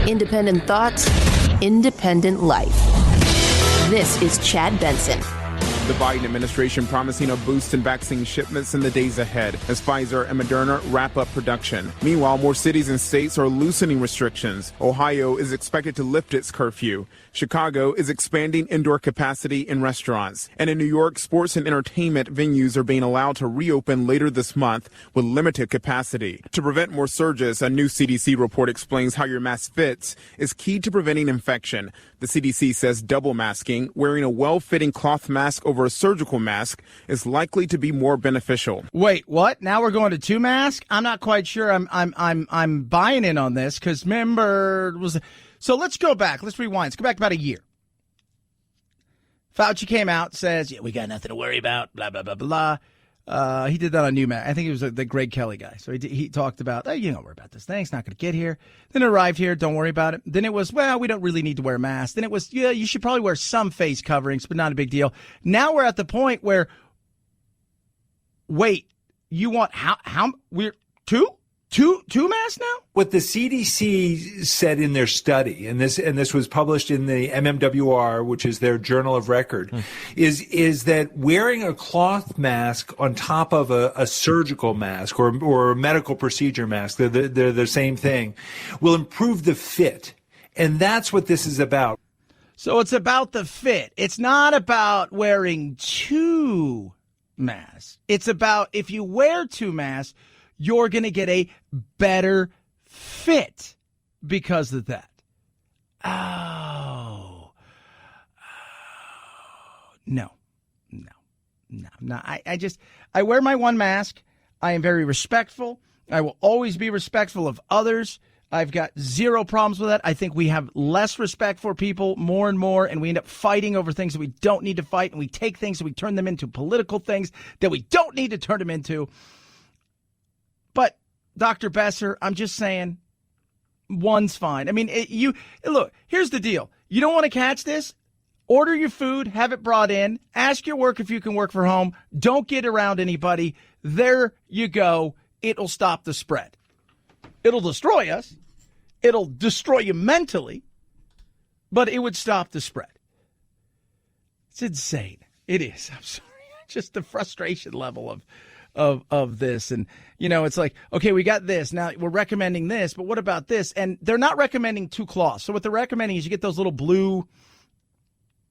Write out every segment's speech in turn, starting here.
Independent thoughts, independent life. This is Chad Benson. The Biden administration promising a boost in vaccine shipments in the days ahead as Pfizer and Moderna wrap up production. Meanwhile, more cities and states are loosening restrictions. Ohio is expected to lift its curfew. Chicago is expanding indoor capacity in restaurants. And in New York, sports and entertainment venues are being allowed to reopen later this month with limited capacity. To prevent more surges, a new CDC report explains how your mask fits is key to preventing infection. The CDC says double masking, wearing a well-fitting cloth mask over a surgical mask, is likely to be more beneficial. Wait, what? Now we're going to two masks? I'm not quite sure I'm buying in on this because remember so let's go back. Let's rewind. Let's go back about a year. Fauci came out, says, yeah, we got nothing to worry about, blah, blah, blah, blah. He did that on New Mask. I think it was the Greg Kelly guy. So he talked about, you don't worry about this thing. It's not going to get here. Then it arrived here. Don't worry about it. Then it was, well, we don't really need to wear masks. Then it was, yeah, you should probably wear some face coverings, but not a big deal. Now we're at the point where, wait, you want how we're two masks now? What the CDC said in their study, and this was published in the MMWR, which is their journal of record, is that wearing a cloth mask on top of a surgical mask or a medical procedure mask, they're the same thing, will improve the fit. And that's what this is about. So it's about the fit. It's not about wearing two masks. It's about if you wear two masks, you're going to get a better fit because of that. No. I wear my one mask. I am very respectful. I will always be respectful of others. I've got zero problems with that. I think we have less respect for people more and more, and we end up fighting over things that we don't need to fight, and we take things and we turn them into political things that we don't need to turn them into. But, Dr. Besser, I'm just saying, one's fine. I mean, look, here's the deal. You don't want to catch this? Order your food, have it brought in, ask your work if you can work from home, don't get around anybody. There you go. It'll stop the spread. It'll destroy us. It'll destroy you mentally, but it would stop the spread. It's insane. It is. I'm sorry. Just the frustration level of this. And, it's like, okay, we got this. Now we're recommending this, but what about this? And they're not recommending two cloths. So what they're recommending is you get those little blue,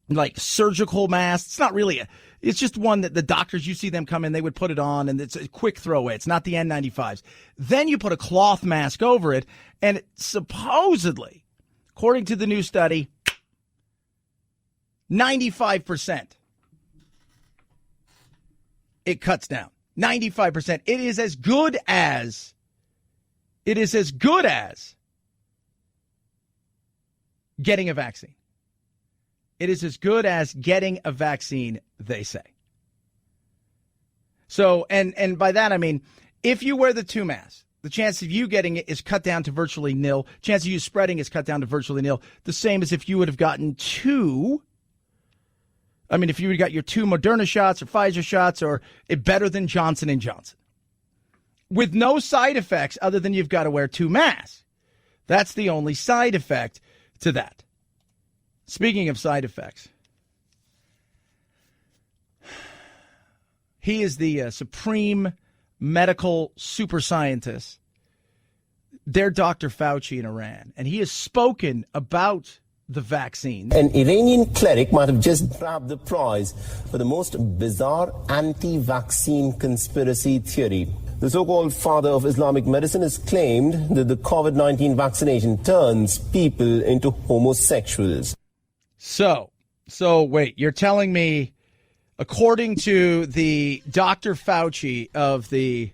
like surgical masks. It's not really it's just one that the doctors, you see them come in, they would put it on and it's a quick throwaway. It's not the N95s. Then you put a cloth mask over it. And supposedly, according to the new study, 95%. It cuts down. 95%. It is as good as getting a vaccine. It is as good as getting a vaccine, they say. So, and by that I mean, if you wear the two masks, the chance of you getting it is cut down to virtually nil. Chance of you spreading is cut down to virtually nil. The same as if you would have gotten two. I mean, if you would have got your two Moderna shots or Pfizer shots, or better than Johnson & Johnson. With no side effects other than you've got to wear two masks. That's the only side effect to that. Speaking of side effects, he is the supreme medical super scientist, their Dr. Fauci in Iran, and he has spoken about the vaccine. An Iranian cleric might have just grabbed the prize for the most bizarre anti-vaccine conspiracy theory. The so-called father of Islamic medicine has claimed that the COVID-19 vaccination turns people into homosexuals. So wait, you're telling me, according to the Dr. Fauci of the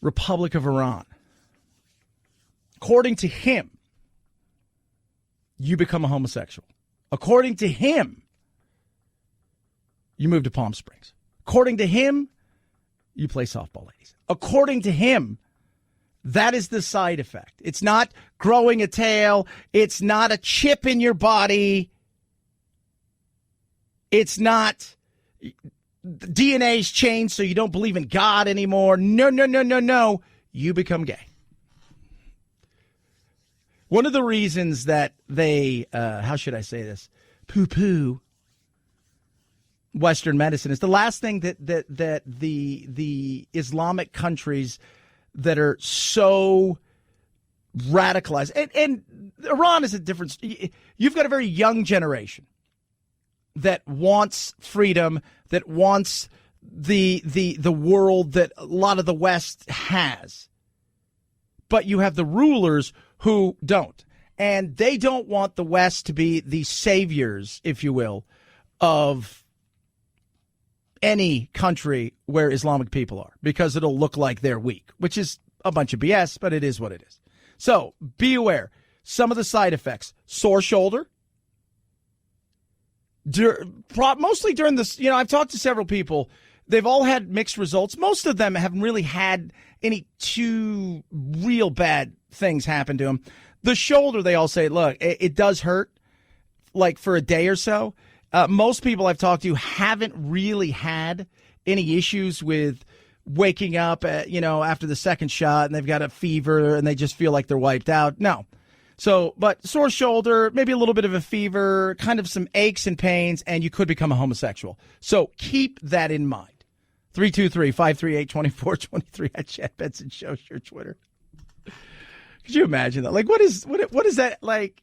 Republic of Iran, according to him, you become a homosexual. According to him, you move to Palm Springs. According to him, you play softball, ladies. According to him, that is the side effect. It's not growing a tail. It's not a chip in your body. It's not DNA's changed so you don't believe in God anymore. No. You become gay. One of the reasons that they, how should I say this, poo-poo Western medicine is the last thing that the Islamic countries that are so radicalized, and Iran is a different. You've got a very young generation that wants freedom, that wants the world that a lot of the West has, but you have the rulers who don't, and they don't want the West to be the saviors, if you will, of any country where Islamic people are, because it'll look like they're weak, which is a bunch of BS, but it is what it is. So be aware. Some of the side effects: sore shoulder. Mostly during this, I've talked to several people. They've all had mixed results. Most of them haven't really had any too real bad things happen to them. The shoulder, they all say, look, it does hurt, like for a day or so. Most people I've talked to haven't really had any issues with waking up, after the second shot and they've got a fever and they just feel like they're wiped out. No. So, but sore shoulder, maybe a little bit of a fever, kind of some aches and pains, and you could become a homosexual. So keep that in mind. 323-538-2423 at Chad Benson Show, your Twitter. Could you imagine that? Like, what is that like?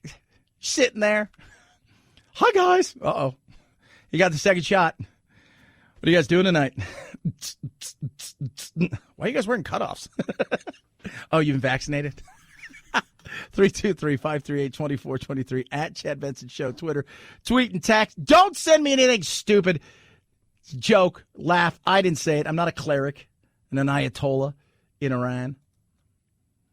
Sitting there. Hi, guys. Uh-oh. You got the second shot. What are you guys doing tonight? Why are you guys wearing cutoffs? Oh, you've been vaccinated? 323-538-2423 at Chad Benson Show, Twitter. Tweet and text. Don't send me anything stupid. It's a joke. Laugh. I didn't say it. I'm not a cleric and an Ayatollah in Iran.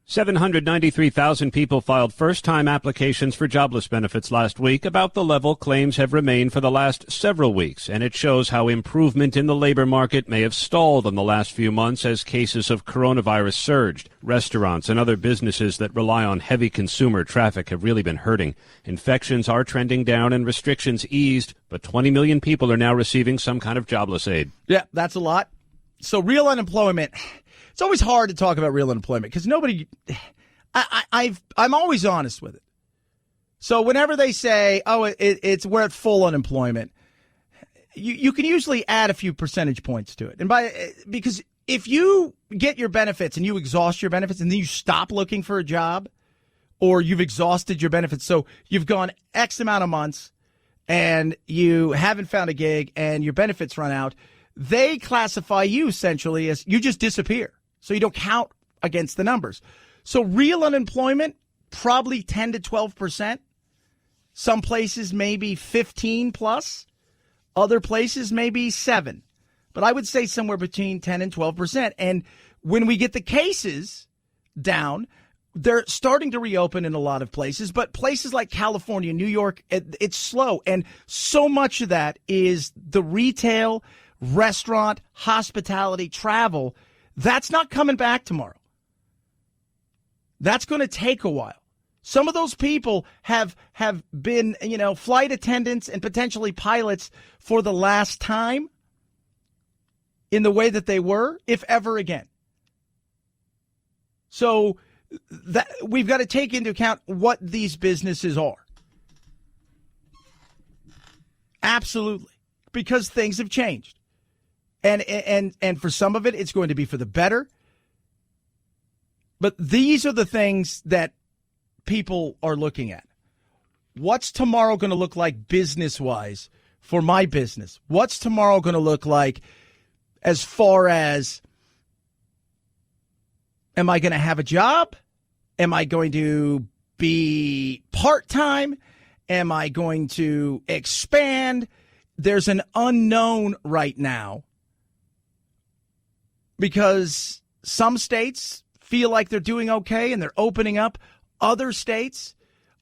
793,000 people filed first-time applications for jobless benefits last week, about the level claims have remained for the last several weeks, and it shows how improvement in the labor market may have stalled in the last few months as cases of coronavirus surged. Restaurants and other businesses that rely on heavy consumer traffic have really been hurting. Infections are trending down and restrictions eased, but 20 million people are now receiving some kind of jobless aid. Yeah, that's a lot. So real unemployment... It's always hard to talk about real unemployment because nobody. I'm always honest with it. So whenever they say, "Oh, we're at full unemployment," you can usually add a few percentage points to it, because if you get your benefits and you exhaust your benefits and then you stop looking for a job, or you've exhausted your benefits, so you've gone X amount of months and you haven't found a gig and your benefits run out, they classify you essentially as you just disappear. So you don't count against the numbers. So real unemployment, probably 10 to 12%. Some places maybe 15 plus. Other places maybe 7. But I would say somewhere between 10 and 12%. And when we get the cases down, they're starting to reopen in a lot of places. But places like California, New York, it's slow. And so much of that is the retail, restaurant, hospitality, travel. That's not coming back tomorrow. That's going to take a while. Some of those people have been, flight attendants and potentially pilots for the last time in the way that they were, if ever again. So that we've got to take into account what these businesses are. Absolutely. Because things have changed. And for some of it, it's going to be for the better. But these are the things that people are looking at. What's tomorrow going to look like business-wise for my business? What's tomorrow going to look like as far as, am I going to have a job? Am I going to be part-time? Am I going to expand? There's an unknown right now. Because some states feel like they're doing okay and they're opening up. Other states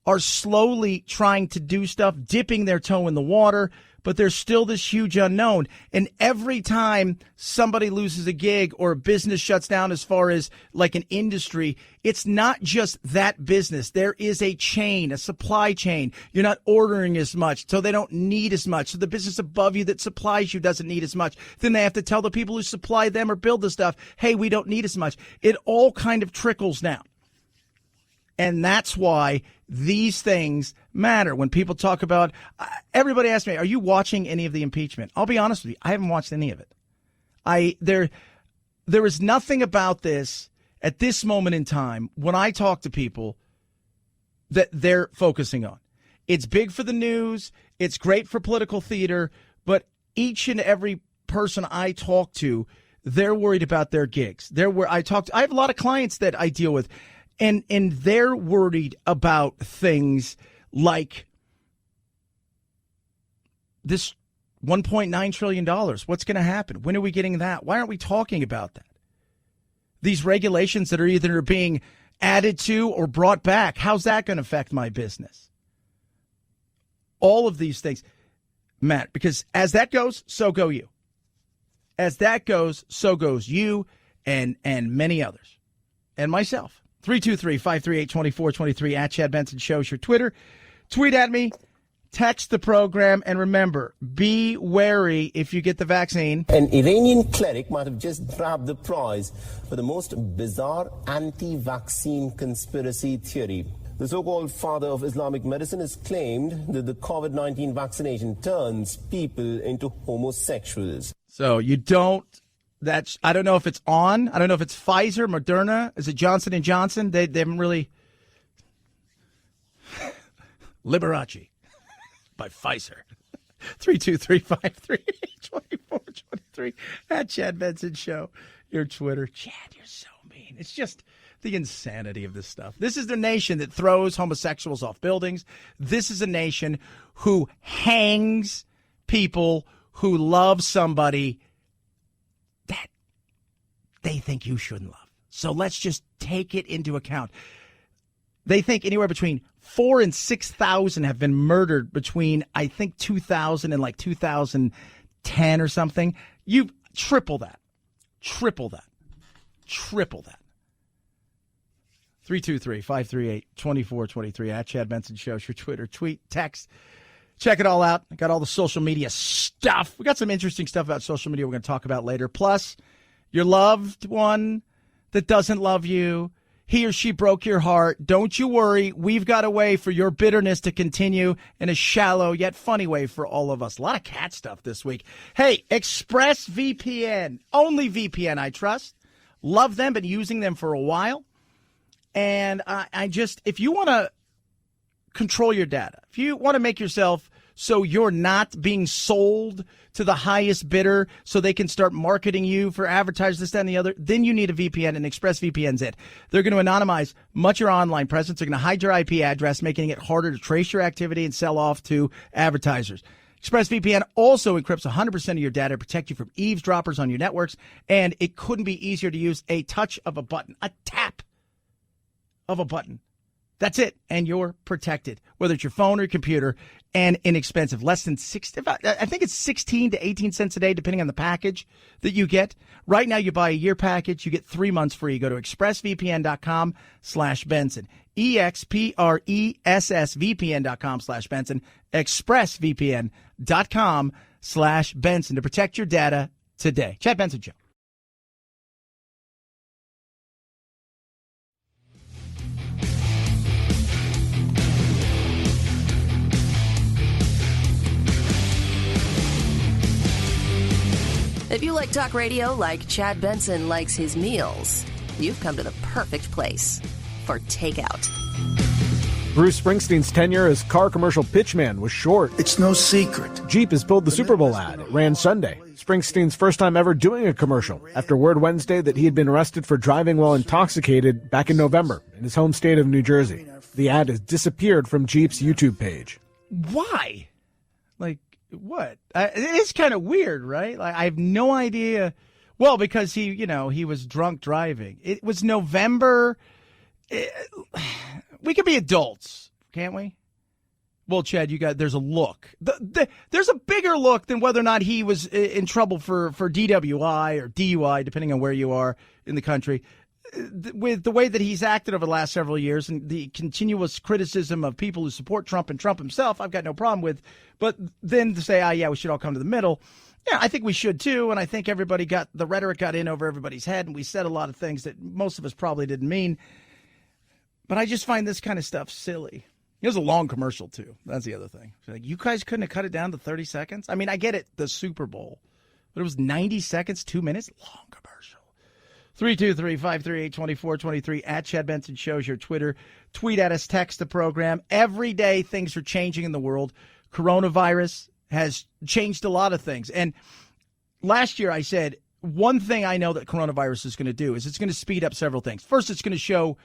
are slowly trying to do stuff, dipping their toe in the water, but there's still this huge unknown. And every time somebody loses a gig or a business shuts down, as far as like an industry, it's not just that business. There is a chain, a supply chain. You're not ordering as much, so they don't need as much. So the business above you that supplies you doesn't need as much. Then they have to tell the people who supply them or build the stuff, hey, we don't need as much. It all kind of trickles down. And that's why these things matter. When people talk about, everybody asks me, are you watching any of the impeachment? I'll be honest with you, I haven't watched any of it. There is nothing about this at this moment in time when I talk to people that they're focusing on. It's big for the news. It's great for political theater. But each and every person I talk to, they're worried about their gigs. I have a lot of clients that I deal with, and they're worried about things like this $1.9 trillion. What's going to happen? When are we getting that? Why aren't we talking about that? These regulations that are either being added to or brought back, how's that going to affect my business? All of these things, Matt, because as that goes, so go you. As that goes, so goes you and many others. And myself. 323-538-2423 at Chad Benson Show is your Twitter. Tweet at me. Text the program, and remember, be wary if you get the vaccine. An Iranian cleric might have just grabbed the prize for the most bizarre anti-vaccine conspiracy theory. The so-called father of Islamic medicine has claimed that the COVID-19 vaccination turns people into homosexuals. So you don't, I don't know if it's on. I don't know if it's Pfizer, Moderna. Is it Johnson & Johnson? They haven't really. Liberace. By Pfizer. 323-538-2423 at Chad Benson Show. Your Twitter. Chad, you're so mean. It's just the insanity of this stuff. This is the nation that throws homosexuals off buildings. This is a nation who hangs people who love somebody that they think you shouldn't love. So let's just take it into account. They think anywhere between 4,000 and 6,000 have been murdered between, I think, 2000 and like 2010 or something. You triple that. 323-538-2423 at Chad Benson Show. Your Twitter, tweet, text. Check it all out. I got all the social media stuff. We got some interesting stuff about social media we're going to talk about later. Plus, your loved one that doesn't love you, he or she broke your heart. Don't you worry. We've got a way for your bitterness to continue in a shallow yet funny way for all of us. A lot of cat stuff this week. Hey, ExpressVPN. Only VPN I trust. Love them. Been using them for a while. And if you want to control your data, if you want to make yourself so you're not being sold to the highest bidder so they can start marketing you for advertisers, this, that, and the other, then you need a VPN, and ExpressVPN's it. They're going to anonymize much of your online presence. They're going to hide your IP address, making it harder to trace your activity and sell off to advertisers. ExpressVPN also encrypts 100% of your data to protect you from eavesdroppers on your networks, and it couldn't be easier to use. A touch of a button, a tap of a button. That's it, and you're protected, whether it's your phone or your computer, and inexpensive. Less than I think it's 16 to 18 cents a day, depending on the package that you get. Right now, you buy a year package, you get 3 months free. Go to expressvpn.com/Benson. EXPRESSVPN.com/Benson. expressvpn.com/Benson to protect your data today. Chad Benson Show. If you like talk radio like Chad Benson likes his meals, you've come to the perfect place for takeout. Bruce Springsteen's tenure as car commercial pitchman was short. It's no secret. Jeep has pulled the Super Bowl ad. It ran Sunday. Springsteen's first time ever doing a commercial after word Wednesday that he had been arrested for driving while intoxicated back in November in his home state of New Jersey. The ad has disappeared from Jeep's YouTube page. Why? What? It is kind of weird, right? I have no idea. Well, because he was drunk driving. It was November. We can be adults, can't we? Well, Chad, there's a look. There's a bigger look than whether or not he was in trouble for DWI or DUI, depending on where you are in the country. With the way that he's acted over the last several years and the continuous criticism of people who support Trump and Trump himself, I've got no problem with. But then to say, we should all come to the middle. Yeah, I think we should too. And I think the rhetoric got in over everybody's head, and we said a lot of things that most of us probably didn't mean. But I just find this kind of stuff silly. It was a long commercial, too. That's the other thing. Like, you guys couldn't have cut it down to 30 seconds? I mean, I get it, the Super Bowl. But it was 90 seconds, 2 minutes? Long commercial. 323-538-2423 at Chad Benson Shows your Twitter. Tweet at us, text the program. Every day things are changing in the world. Coronavirus has changed a lot of things. And last year I said, one thing I know that coronavirus is going to do is it's going to speed up several things. First, it's going to show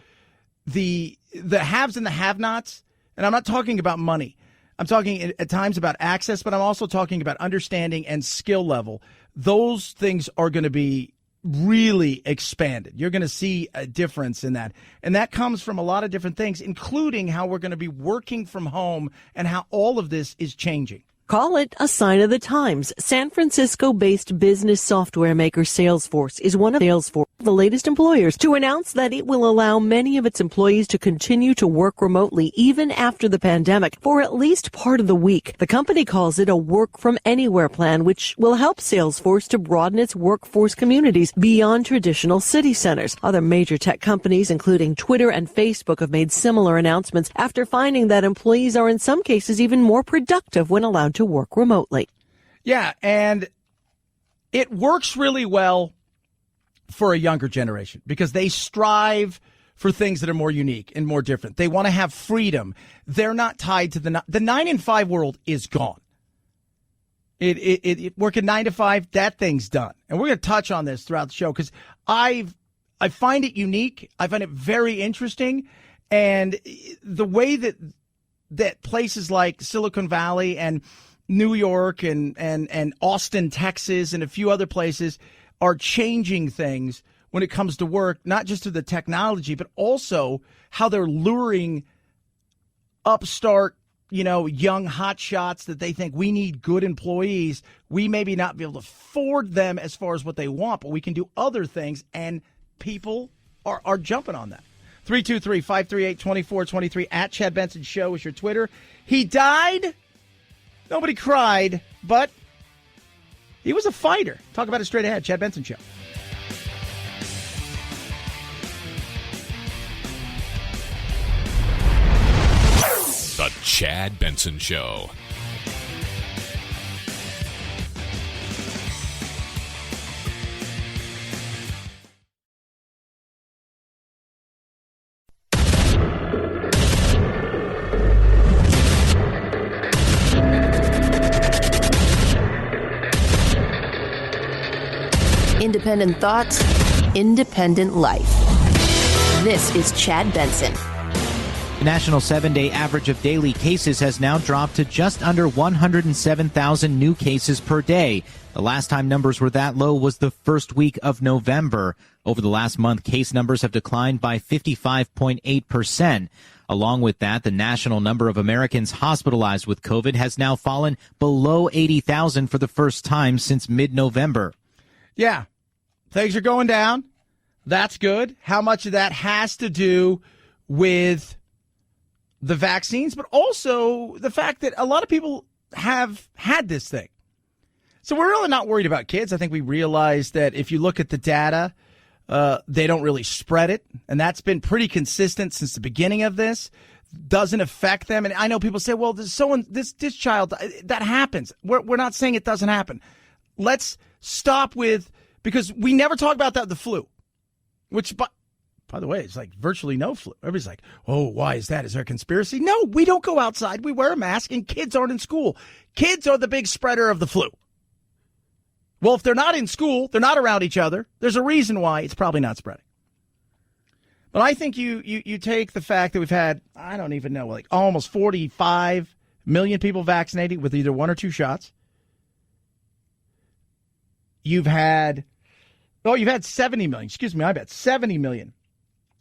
the haves and the have-nots. And I'm not talking about money. I'm talking at times about access, but I'm also talking about understanding and skill level. Those things are going to be really expanded. You're going to see a difference in that. And that comes from a lot of different things, including how we're going to be working from home and how all of this is changing. Call it a sign of the times. San Francisco-based business software maker Salesforce is one of the latest employers to announce that it will allow many of its employees to continue to work remotely even after the pandemic for at least part of the week. The company calls it a work from anywhere plan, which will help Salesforce to broaden its workforce communities beyond traditional city centers. Other major tech companies, including Twitter and Facebook, have made similar announcements after finding that employees are in some cases even more productive when allowed to work remotely. Yeah, and it works really well for a younger generation because they strive for things that are more unique and more different. They want to have freedom. They're not tied to the 9-to-5 world is gone. It working 9 to 5, that thing's done. And we're going to touch on this throughout the show because I find it unique. I find it very interesting. And the way that places like Silicon Valley and New York and Austin, Texas, and a few other places are changing things when it comes to work, not just to the technology, but also how they're luring upstart, young hotshots that they think we need good employees. We maybe not be able to afford them as far as what they want, but we can do other things, and people are jumping on that. 323-538-2423 at Chad Benson Show is your Twitter. He died. Nobody cried, but he was a fighter. Talk about it straight ahead. Chad Benson Show. The Chad Benson Show. Independent thoughts, independent life. This is Chad Benson. The national 7-day average of daily cases has now dropped to just under 107,000 new cases per day. The last time numbers were that low was the first week of November. Over the last month, case numbers have declined by 55.8%. Along with that, the national number of Americans hospitalized with COVID has now fallen below 80,000 for the first time since mid-November. Yeah, things are going down. That's good. How much of that has to do with the vaccines, but also the fact that a lot of people have had this thing. So we're really not worried about kids. I think we realize that if you look at the data, they don't really spread it. And that's been pretty consistent since the beginning of this. Doesn't affect them. And I know people say, well, this child, that happens. We're not saying it doesn't happen. Let's stop with, because we never talk about that, the flu, which, by the way, it's like virtually no flu. Everybody's like, oh, why is that? Is there a conspiracy? No, we don't go outside. We wear a mask, and kids aren't in school. Kids are the big spreader of the flu. Well, if they're not in school, they're not around each other. There's a reason why it's probably not spreading. But I think you take the fact that we've had, I don't even know, like almost 45 million people vaccinated with either one or two shots. You've had 70 million. Excuse me, I bet 70 million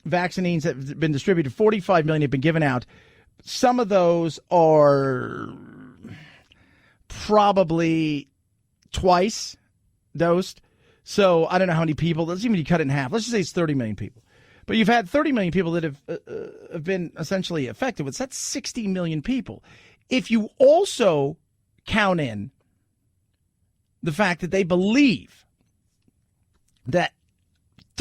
vaccines that have been distributed. 45 million have been given out. Some of those are probably twice dosed. So I don't know how many people. Let's even cut it in half. Let's just say it's 30 million people. But you've had 30 million people that have been essentially affected with. So that's 60 million people. If you also count in the fact that they believe that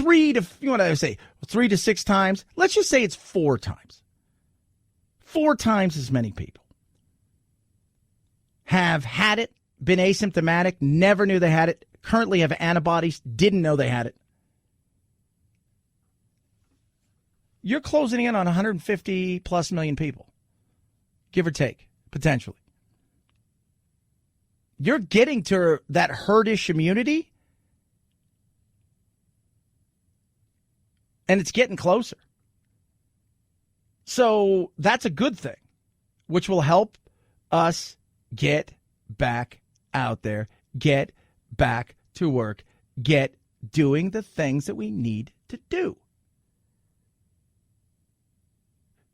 3 to 6 times. Let's just say it's 4 times. 4 times as many people have had it, been asymptomatic, never knew they had it, currently have antibodies, didn't know they had it. You're closing in on 150 plus million people, give or take, potentially. You're getting to that herdish immunity, and it's getting closer. So that's a good thing, which will help us get back out there, get back to work, get doing the things that we need to do.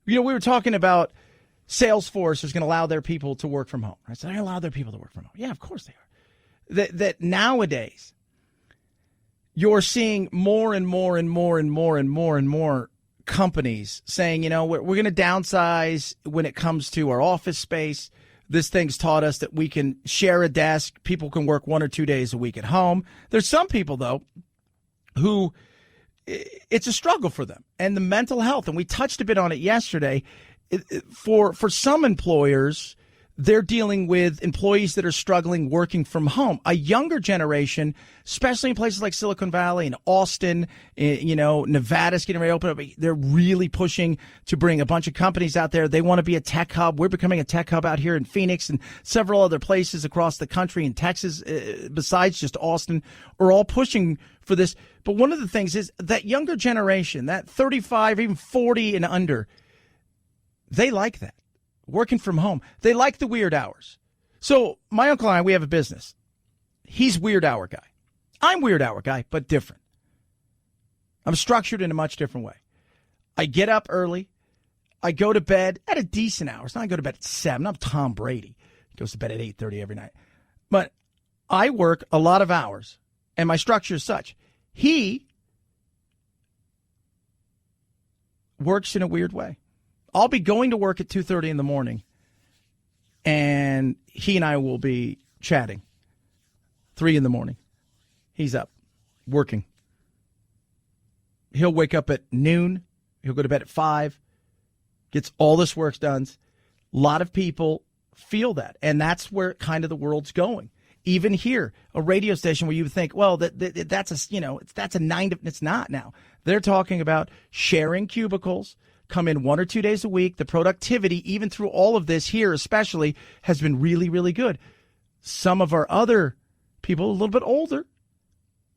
You know, we were talking about Salesforce is going to allow their people to work from home. I said, they allow their people to work from home. Yeah, of course they are. That nowadays, you're seeing more and more and more and more and more and more companies saying, you know, we're going to downsize when it comes to our office space. This thing's taught us that we can share a desk. People can work 1 or 2 days a week at home. There's some people, though, who it's a struggle for them. And the mental health, and we touched a bit on it yesterday, for some employers, they're dealing with employees that are struggling working from home. A younger generation, especially in places like Silicon Valley and Austin, you know, Nevada's getting ready to open up. They're really pushing to bring a bunch of companies out there. They want to be a tech hub. We're becoming a tech hub out here in Phoenix and several other places across the country, in Texas, besides just Austin, are all pushing for this. But one of the things is that younger generation, that 35, even 40 and under, they like that. Working from home. They like the weird hours. So my uncle and I, we have a business. He's weird hour guy. I'm weird hour guy, but different. I'm structured in a much different way. I get up early. I go to bed at a decent hour. It's not I go to bed at 7. I'm Tom Brady. He goes to bed at 8:30 every night. But I work a lot of hours, and my structure is such. He works in a weird way. I'll be going to work at 2:30 in the morning, and he and I will be chatting. 3 in the morning. He's up, working. He'll wake up at noon. He'll go to bed at 5. Gets all this work done. A lot of people feel that, and that's where kind of the world's going. Even here, a radio station where you would think, well, that's a 9 to, it's not now. They're talking about sharing cubicles, come in 1 or 2 days a week. The productivity, even through all of this here especially, has been really, really good. Some of our other people, a little bit older,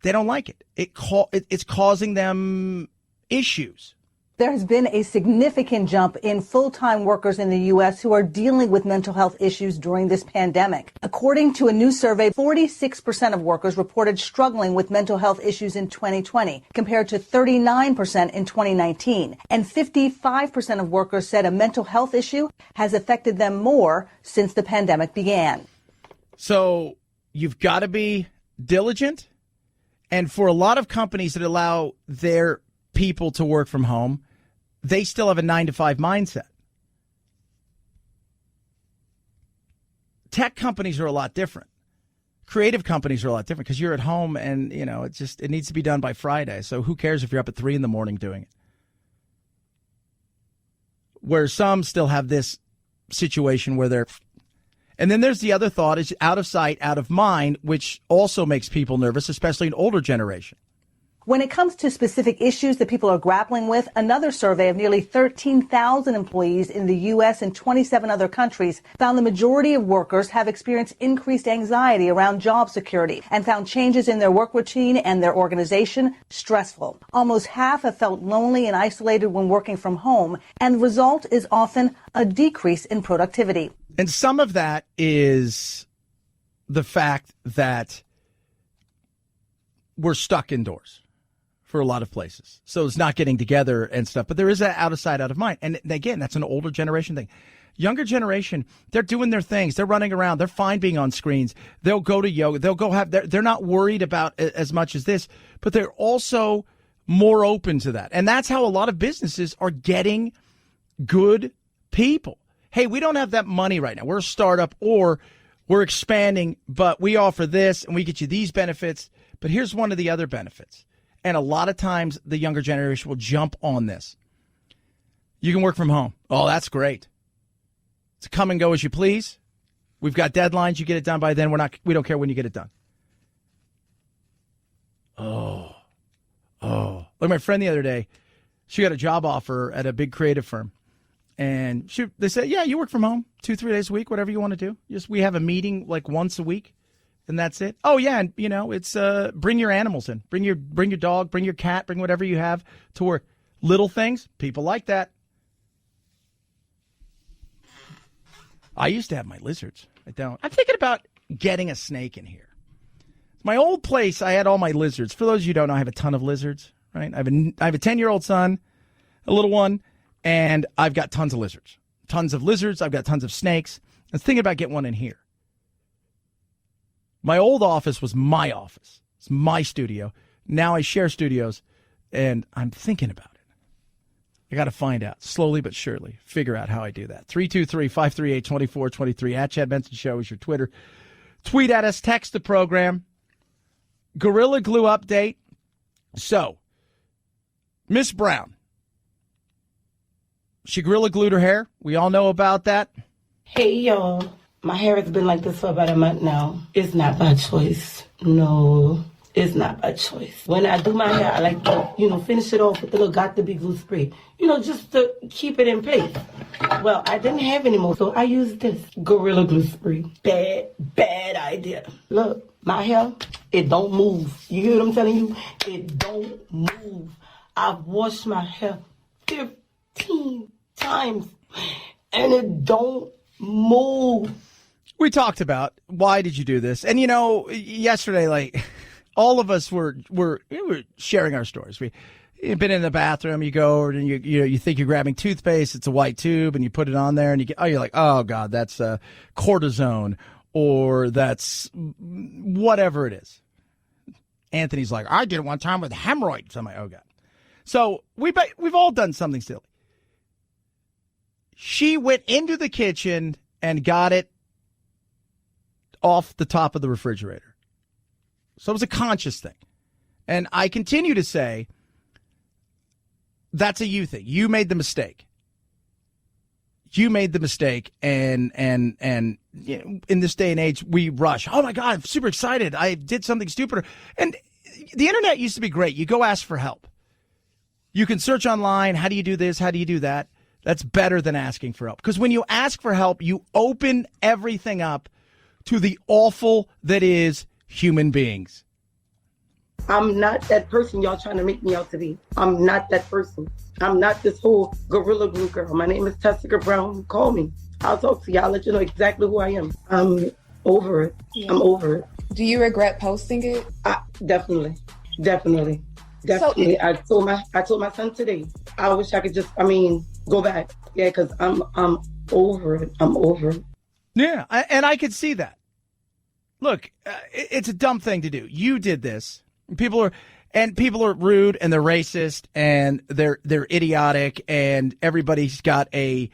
they don't like it. It's causing them issues. There has been a significant jump in full-time workers in the U.S. who are dealing with mental health issues during this pandemic. According to a new survey, 46% of workers reported struggling with mental health issues in 2020, compared to 39% in 2019. And 55% of workers said a mental health issue has affected them more since the pandemic began. So you've got to be diligent. And for a lot of companies that allow their people to work from home, they still have a 9 to 5 mindset. Tech companies are a lot different. Creative companies are a lot different because you're at home and, you know, it needs to be done by Friday. So who cares if you're up at 3 in the morning doing it? Where some still have this situation where they're... And then there's the other thought is out of sight, out of mind, which also makes people nervous, especially an older generation. When it comes to specific issues that people are grappling with, another survey of nearly 13,000 employees in the U.S. and 27 other countries found the majority of workers have experienced increased anxiety around job security and found changes in their work routine and their organization stressful. Almost half have felt lonely and isolated when working from home, and the result is often a decrease in productivity. And some of that is the fact that we're stuck indoors for a lot of places. So it's not getting together and stuff. But there is that out of sight, out of mind. And again, that's an older generation thing. Younger generation, they're doing their things. They're running around. They're fine being on screens. They'll go to yoga. They'll go they're not worried about as much as this, but they're also more open to that. And that's how a lot of businesses are getting good people. Hey, we don't have that money right now. We're a startup or we're expanding, but we offer this and we get you these benefits. But here's one of the other benefits. And a lot of times the younger generation will jump on this. You can work from home. Oh, that's great. It's come and go as you please. We've got deadlines. You get it done by then. We don't care when you get it done. Oh. Like my friend the other day, she got a job offer at a big creative firm. And they said, yeah, you work from home 2-3 days a week, whatever you want to do. We have a meeting like once a week, and that's it. Oh, yeah, and, it's bring your animals in. Bring your dog, bring your cat, bring whatever you have to work. Little things, people like that. I used to have my lizards. I don't. I'm thinking about getting a snake in here. My old place, I had all my lizards. For those of you who don't know, I have a ton of lizards, right? I have a 10-year-old son, a little one, and I've got tons of lizards. Tons of lizards. I've got tons of snakes. I was thinking about getting one in here. My old office was my office. It's my studio. Now I share studios, and I'm thinking about it. I got to find out, slowly but surely, figure out how I do that. 323-538-2423. At Chad Benson Show is your Twitter. Tweet at us, text the program. Gorilla Glue update. So, Miss Brown, she Gorilla Glued her hair. We all know about that. Hey, y'all. My hair has been like this for about a month now. It's not by choice. No, it's not by choice. When I do my hair, I like to, finish it off with a little got-to-be glue spray. Just to keep it in place. Well, I didn't have any more, so I used this Gorilla Glue spray. Bad idea. Look. My hair, it don't move. You hear what I'm telling you? It don't move. I've washed my hair 15 times, and it don't move. We talked about why did you do this? And, yesterday, all of us were sharing our stories. You've been in the bathroom, you go, and you think you're grabbing toothpaste. It's a white tube, and you put it on there, and you're like, oh, God, that's cortisone. Or that's whatever it is. Anthony's like, I did it one time with hemorrhoids. I'm like, oh, God. So we've all done something silly. She went into the kitchen and got it off the top of the refrigerator. So it was a conscious thing. And I continue to say, that's a you thing. You made the mistake. You made the mistake, and in this day and age, we rush. Oh, my God, I'm super excited. I did something stupider. And the internet used to be great. You go ask for help. You can search online. How do you do this? How do you do that? That's better than asking for help. Because when you ask for help, you open everything up to the awful that is human beings. I'm not that person y'all trying to make me out to be. I'm not that person. I'm not this whole Gorilla Glue girl. My name is Tessica Brown. Call me. I'll talk to you. I'll let you know exactly who I am. I'm over it. Yeah. I'm over it. Do you regret posting it? Definitely. So, I told my son today. I wish I could just, go back. Yeah, because I'm over it. I'm over it. Yeah, and I could see that. Look, it's a dumb thing to do. You did this. People are rude, and they're racist, and they're idiotic, and everybody's got a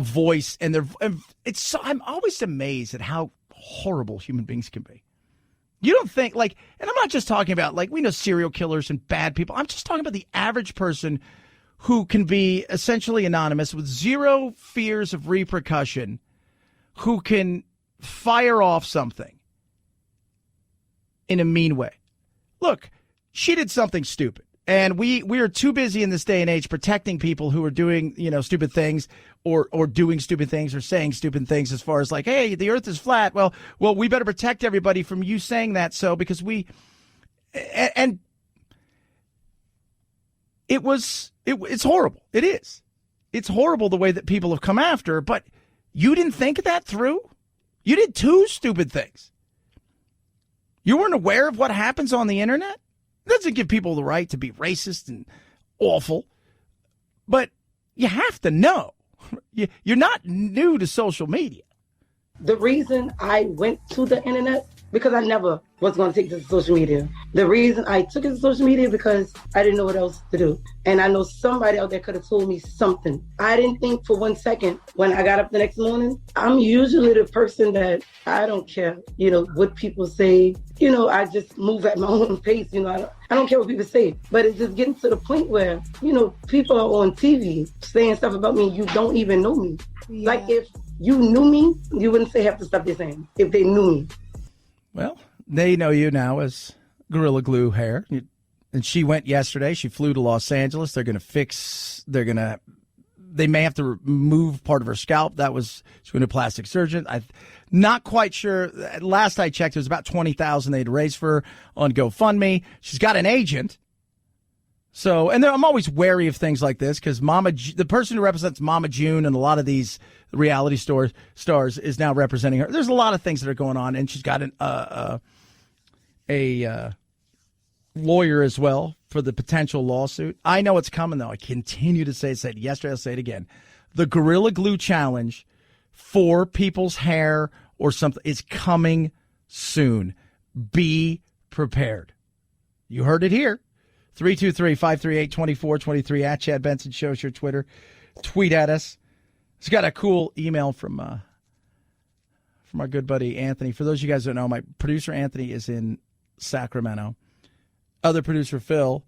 voice, and I'm always amazed at how horrible human beings can be. You don't think and I'm not just talking about we know serial killers and bad people. I'm just talking about the average person who can be essentially anonymous with zero fears of repercussion, who can fire off something in a mean way. Look, she did something stupid, and we are too busy in this day and age protecting people who are doing, stupid things or doing stupid things or saying stupid things as far as hey, the earth is flat. Well, we better protect everybody from you saying that. So because and it's horrible. It is. It's horrible the way that people have come after, but you didn't think that through. You did two stupid things. You weren't aware of what happens on the internet? It doesn't give people the right to be racist and awful, but you have to know. You're not new to social media. The reason I went to the internet because I never was going to take this to social media. The reason I took it to social media because I didn't know what else to do. And I know somebody out there could have told me something. I didn't think for 1 second when I got up the next morning. I'm usually the person that I don't care, what people say. I just move at my own pace. I don't care what people say. But it's just getting to the point where, people are on TV saying stuff about me. You don't even know me. Yeah. Like if you knew me, you wouldn't say half the stuff they're saying if they knew me. Well, they know you now as Gorilla Glue hair. And she went yesterday. She flew to Los Angeles. They may have to remove part of her scalp. She's going to a plastic surgeon. I'm not quite sure. Last I checked, it was about $20,000 they'd raised for her on GoFundMe. She's got an agent. So, and I'm always wary of things like this because the person who represents Mama June and a lot of these reality stars is now representing her. There's a lot of things that are going on, and she's got a lawyer as well for the potential lawsuit. I know it's coming, though. I continue to say it yesterday. I'll say it again. The Gorilla Glue Challenge for people's hair or something is coming soon. Be prepared. You heard it here. 323-538-2423 at Chad Benson. Show us your Twitter. Tweet at us. It's got a cool email from our good buddy Anthony. For those of you guys who don't know, my producer Anthony is in Sacramento. Other producer Phil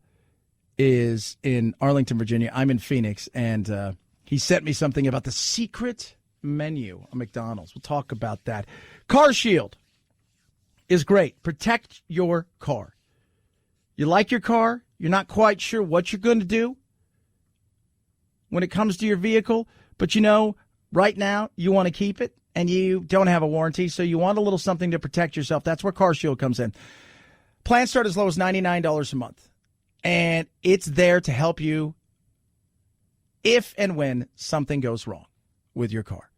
is in Arlington, Virginia. I'm in Phoenix, and he sent me something about the secret menu of McDonald's. We'll talk about that. Car Shield is great. Protect your car. You like your car? You're not quite sure what you're going to do when it comes to your vehicle, but right now you want to keep it and you don't have a warranty, so you want a little something to protect yourself. That's where Car Shield comes in. Plans start as low as $99 a month, and it's there to help you if and when something goes wrong with your car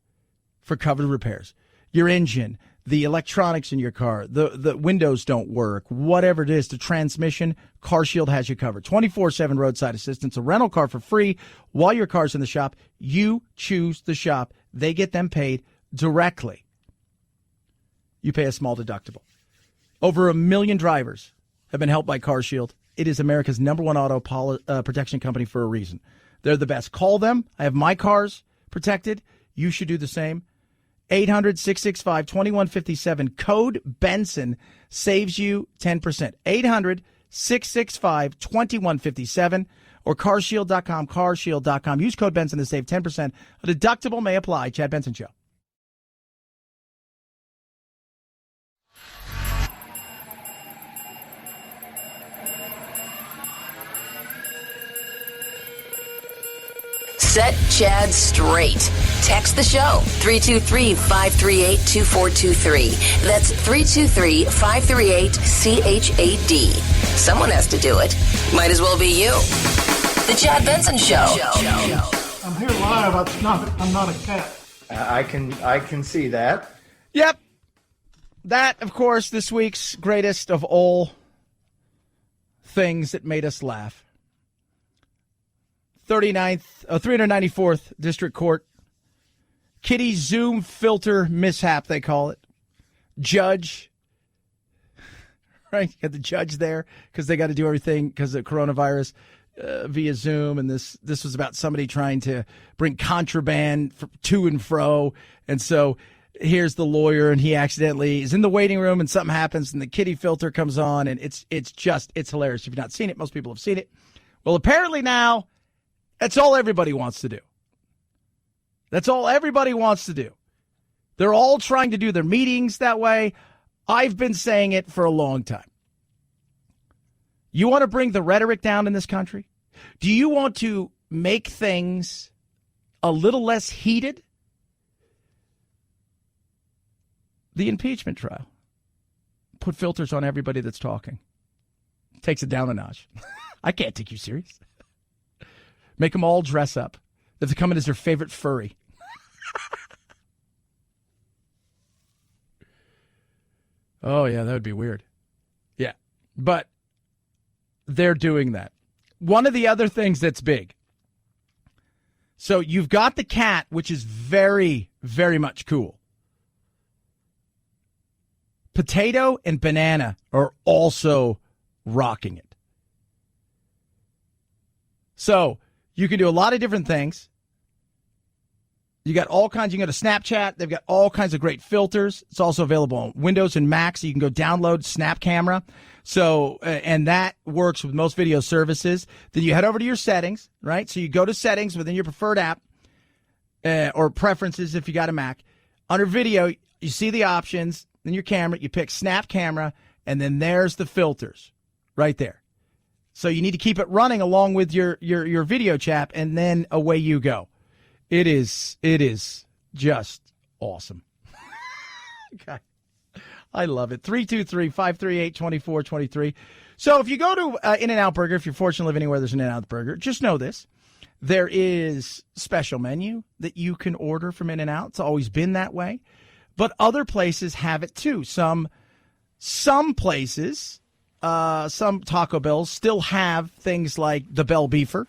for covered repairs. Your engine, the electronics in your car, the windows don't work, whatever it is, the transmission, Car Shield has you covered. 24/7 roadside assistance, a rental car for free while your car's in the shop. You choose the shop. They get them paid directly. You pay a small deductible. Over 1 million drivers have been helped by Car Shield. It is America's #1 auto protection company for a reason. They're the best. Call them. I have my cars protected. You should do the same. 800-665-2157. Code Benson saves you 10%. 800-665-2157 or carshield.com, carshield.com. Use code Benson to save 10%. A deductible may apply. Chad Benson Show. Set Chad straight. Text the show, 323-538-2423. That's 323-538-CHAD. Someone has to do it. Might as well be you. The Chad Benson Show. I'm here live. I'm not a cat. I can see that. Yep. That, of course, this week's greatest of all things that made us laugh. 394th District Court. Kitty Zoom filter mishap, they call it. Judge. Right? You got the judge there because they got to do everything because of coronavirus via Zoom. And this was about somebody trying to bring contraband to and fro. And so here's the lawyer, and he accidentally is in the waiting room, and something happens, and the kitty filter comes on, and it's hilarious. If you've not seen it, most people have seen it. Well, apparently now, that's all everybody wants to do. That's all everybody wants to do. They're all trying to do their meetings that way. I've been saying it for a long time. You want to bring the rhetoric down in this country? Do you want to make things a little less heated? The impeachment trial. Put filters on everybody that's talking. Takes it down a notch. I can't take you serious. Make them all dress up. They have to come in as their favorite furry. Oh, yeah, that would be weird. Yeah, but they're doing that. One of the other things that's big. So you've got the cat, which is very, very much cool. Potato and banana are also rocking it. So you can do a lot of different things. You got all kinds. You can go to Snapchat. They've got all kinds of great filters. It's also available on Windows and Mac, so you can go download Snap Camera. So, and that works with most video services. Then you head over to your settings, right? So you go to settings within your preferred app or preferences if you got a Mac. Under video, you see the options. Then your camera, you pick Snap Camera, and then there's the filters right there. So you need to keep it running along with your video chat, and then away you go. It is just awesome. Okay. I love it. 323-538-2423. So if you go to In-N-Out Burger, if you're fortunate to live anywhere there's an In-N-Out Burger, just know this. There is special menu that you can order from In-N-Out. It's always been that way. But other places have it too. Some places, some Taco Bells still have things like the Bell Beefer,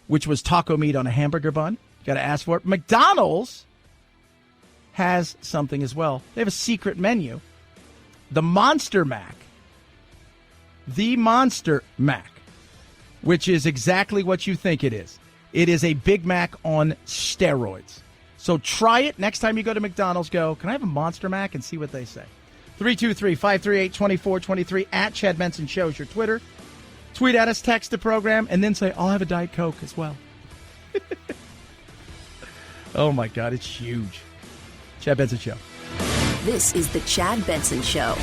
which was taco meat on a hamburger bun. Got to ask for it. McDonald's has something as well. They have a secret menu. The Monster Mac. The Monster Mac, which is exactly what you think it is. It is a Big Mac on steroids. So try it next time you go to McDonald's. Go, can I have a Monster Mac? And see what they say. 323-538-2423 at Chad Benson Show is your Twitter. Tweet at us, text the program, and then say, I'll have a Diet Coke as well. Oh, my God, it's huge. Chad Benson Show. This is the Chad Benson Show.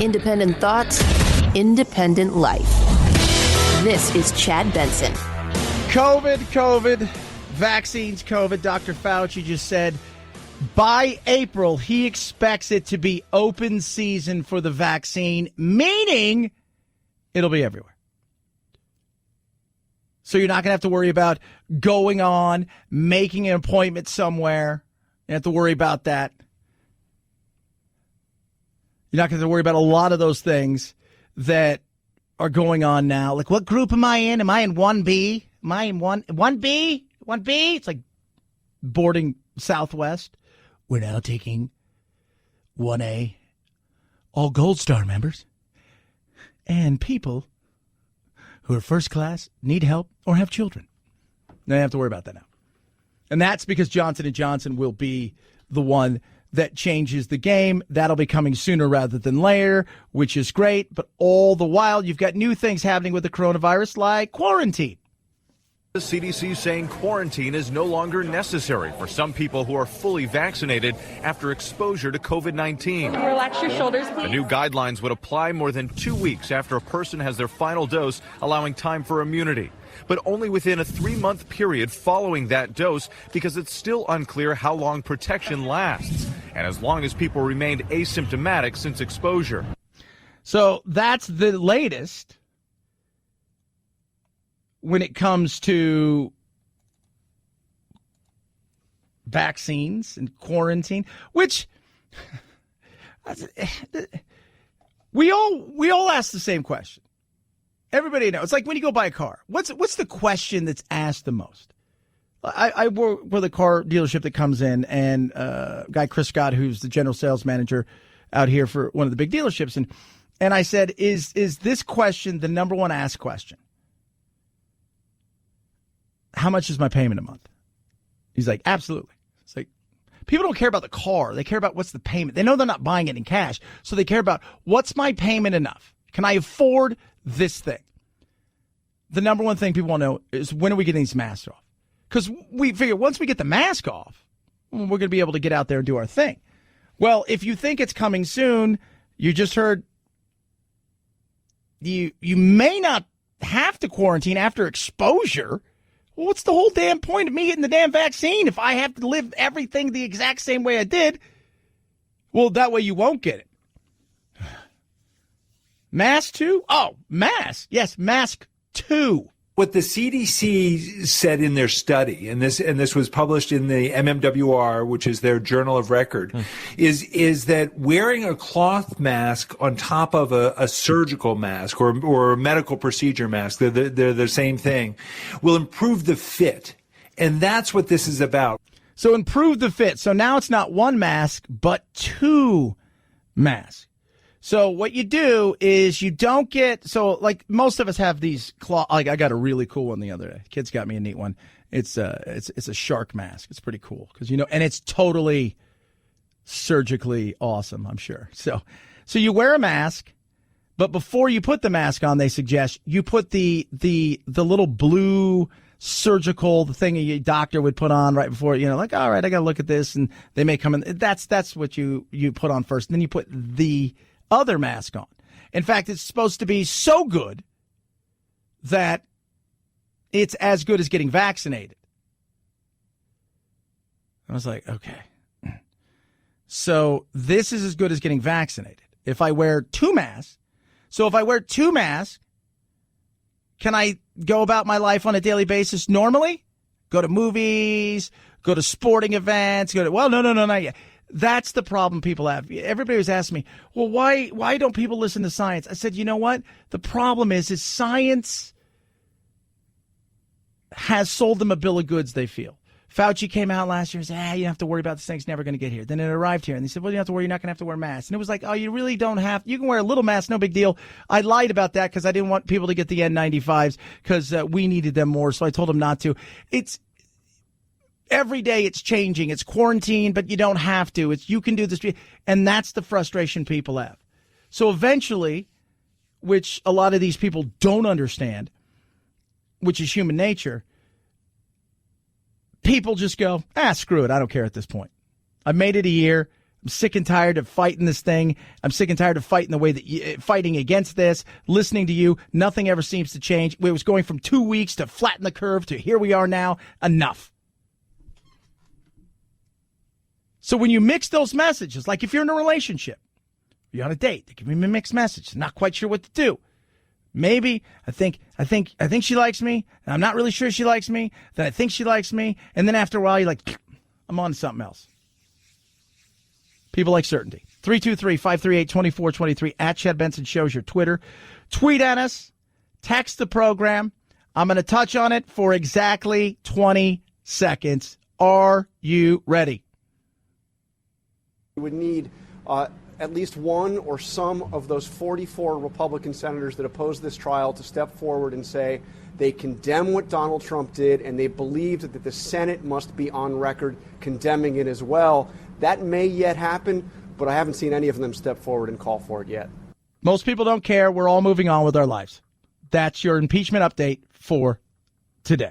Independent thoughts, independent life. This is Chad Benson. COVID, vaccines, COVID. Dr. Fauci just said by April, he expects it to be open season for the vaccine, meaning it'll be everywhere. So you're not going to have to worry about going on, making an appointment somewhere. You don't have to worry about that. You're not going to have to worry about a lot of those things that are going on now. Like, what group am I in? Am I in 1B? Am I in 1B? 1B? It's like boarding Southwest. We're now taking 1A, all Gold Star members, and people who are first class, need help, or have children. They don't have to worry about that now. And that's because Johnson & Johnson will be the one that changes the game. That'll be coming sooner rather than later, which is great. But all the while, you've got new things happening with the coronavirus, like quarantine. The CDC saying quarantine is no longer necessary for some people who are fully vaccinated after exposure to COVID-19. Relax your shoulders, please. The new guidelines would apply more than 2 weeks after a person has their final dose, allowing time for immunity. But only within a 3-month period following that dose, because it's still unclear how long protection lasts, and as long as people remained asymptomatic since exposure. So that's the latest when it comes to vaccines and quarantine, which we all ask the same question. Everybody knows. It's like when you go buy a car. What's the question that's asked the most? I work with a car dealership that comes in, and guy Chris Scott, who's the general sales manager out here for one of the big dealerships, and I said, is this question the number one asked question? How much is my payment a month? He's like, absolutely. It's like, people don't care about the car. They care about what's the payment. They know they're not buying it in cash, so they care about what's my payment enough? Can I afford this thing? The number one thing people want to know is, when are we getting these masks off? Because we figure once we get the mask off, we're going to be able to get out there and do our thing. Well, if you think it's coming soon, you just heard you may not have to quarantine after exposure. Well, what's the whole damn point of me getting the damn vaccine if I have to live everything the exact same way I did? Well, that way you won't get it. Mask 2? Oh, mask. Yes, mask 2. What the CDC said in their study, and this was published in the MMWR, which is their journal of record, is that wearing a cloth mask on top of a surgical mask or a medical procedure mask, they're the same thing, will improve the fit. And that's what this is about. So improve the fit. So now it's not one mask, but two masks. So what you do is you don't get, so like most of us have these cloth, like I got a really cool one the other day. Kids got me a neat one. It's a shark mask. It's pretty cool because, and it's totally surgically awesome, I'm sure. So you wear a mask, but before you put the mask on, they suggest you put the little blue surgical, the thing a doctor would put on right before, like, all right, I got to look at this, and they may come in. That's what you put on first. And then you put the other mask on. In fact, it's supposed to be so good that it's as good as getting vaccinated. I was like, okay. So this is as good as getting vaccinated. If I wear two masks, can I go about my life on a daily basis normally? Go to movies, go to sporting events, no, not yet. That's the problem people have. Everybody was asking me, well, why don't people listen to science? I said, you know what? The problem is science has sold them a bill of goods, they feel. Fauci came out last year and said, you don't have to worry about this thing. It's never going to get here. Then it arrived here. And they said, well, you don't have to worry. You're not going to have to wear masks. And it was like, oh, you really don't have. You can wear a little mask. No big deal. I lied about that because I didn't want people to get the N95s because we needed them more. So I told them not to. It's every day it's changing. It's quarantine, but you don't have to. You can do this. And that's the frustration people have. So eventually, which a lot of these people don't understand, which is human nature, people just go, screw it. I don't care at this point. I've made it a year. I'm sick and tired of fighting this thing. I'm sick and tired of fighting the way that fighting against this, listening to you. Nothing ever seems to change. It was going from 2 weeks to flatten the curve to here we are now. Enough. So when you mix those messages, like if you're in a relationship, you're on a date, they give me a mixed message. Not quite sure what to do. Maybe I think she likes me, and I'm not really sure she likes me. Then I think she likes me, and then after a while, you're like, I'm on to something else. People like certainty. 323-538-2423 at Chad Benson Show's your Twitter. Tweet at us. Text the program. I'm going to touch on it for exactly 20 seconds. Are you ready? We would need at least one or some of those 44 Republican senators that oppose this trial to step forward and say they condemn what Donald Trump did and they believe that the Senate must be on record condemning it as well. That may yet happen, but I haven't seen any of them step forward and call for it yet. Most people don't care. We're all moving on with our lives. That's your impeachment update for today.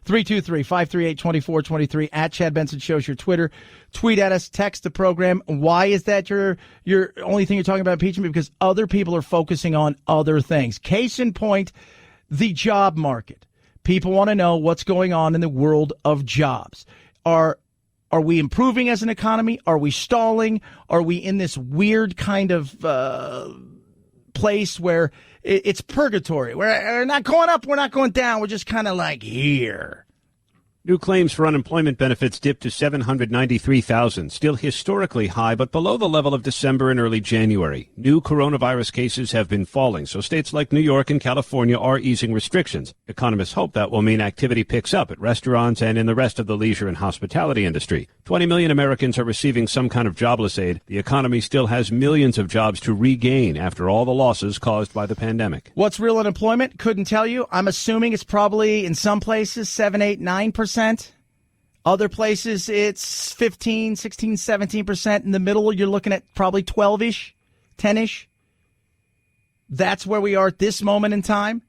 323-538-2423 at Chad Benson Show's your Twitter. Tweet at us, text the program. Why is that your only thing you're talking about impeachment? Because other people are focusing on other things. Case in point, the job market. People want to know what's going on in the world of jobs. Are we improving as an economy? Are we stalling? Are we in this weird kind of place where it's purgatory? We're not going up, we're not going down. We're just kind of like here. New claims for unemployment benefits dipped to 793,000, still historically high, but below the level of December and early January. New coronavirus cases have been falling, so states like New York and California are easing restrictions. Economists hope that will mean activity picks up at restaurants and in the rest of the leisure and hospitality industry. 20 million Americans are receiving some kind of jobless aid. The economy still has millions of jobs to regain after all the losses caused by the pandemic. What's real unemployment? Couldn't tell you. I'm assuming it's probably in some places 7, 8, 9%. Other places it's 15, 16, 17%. In the middle, you're looking at probably 12-ish, 10-ish. That's where we are at this moment in time.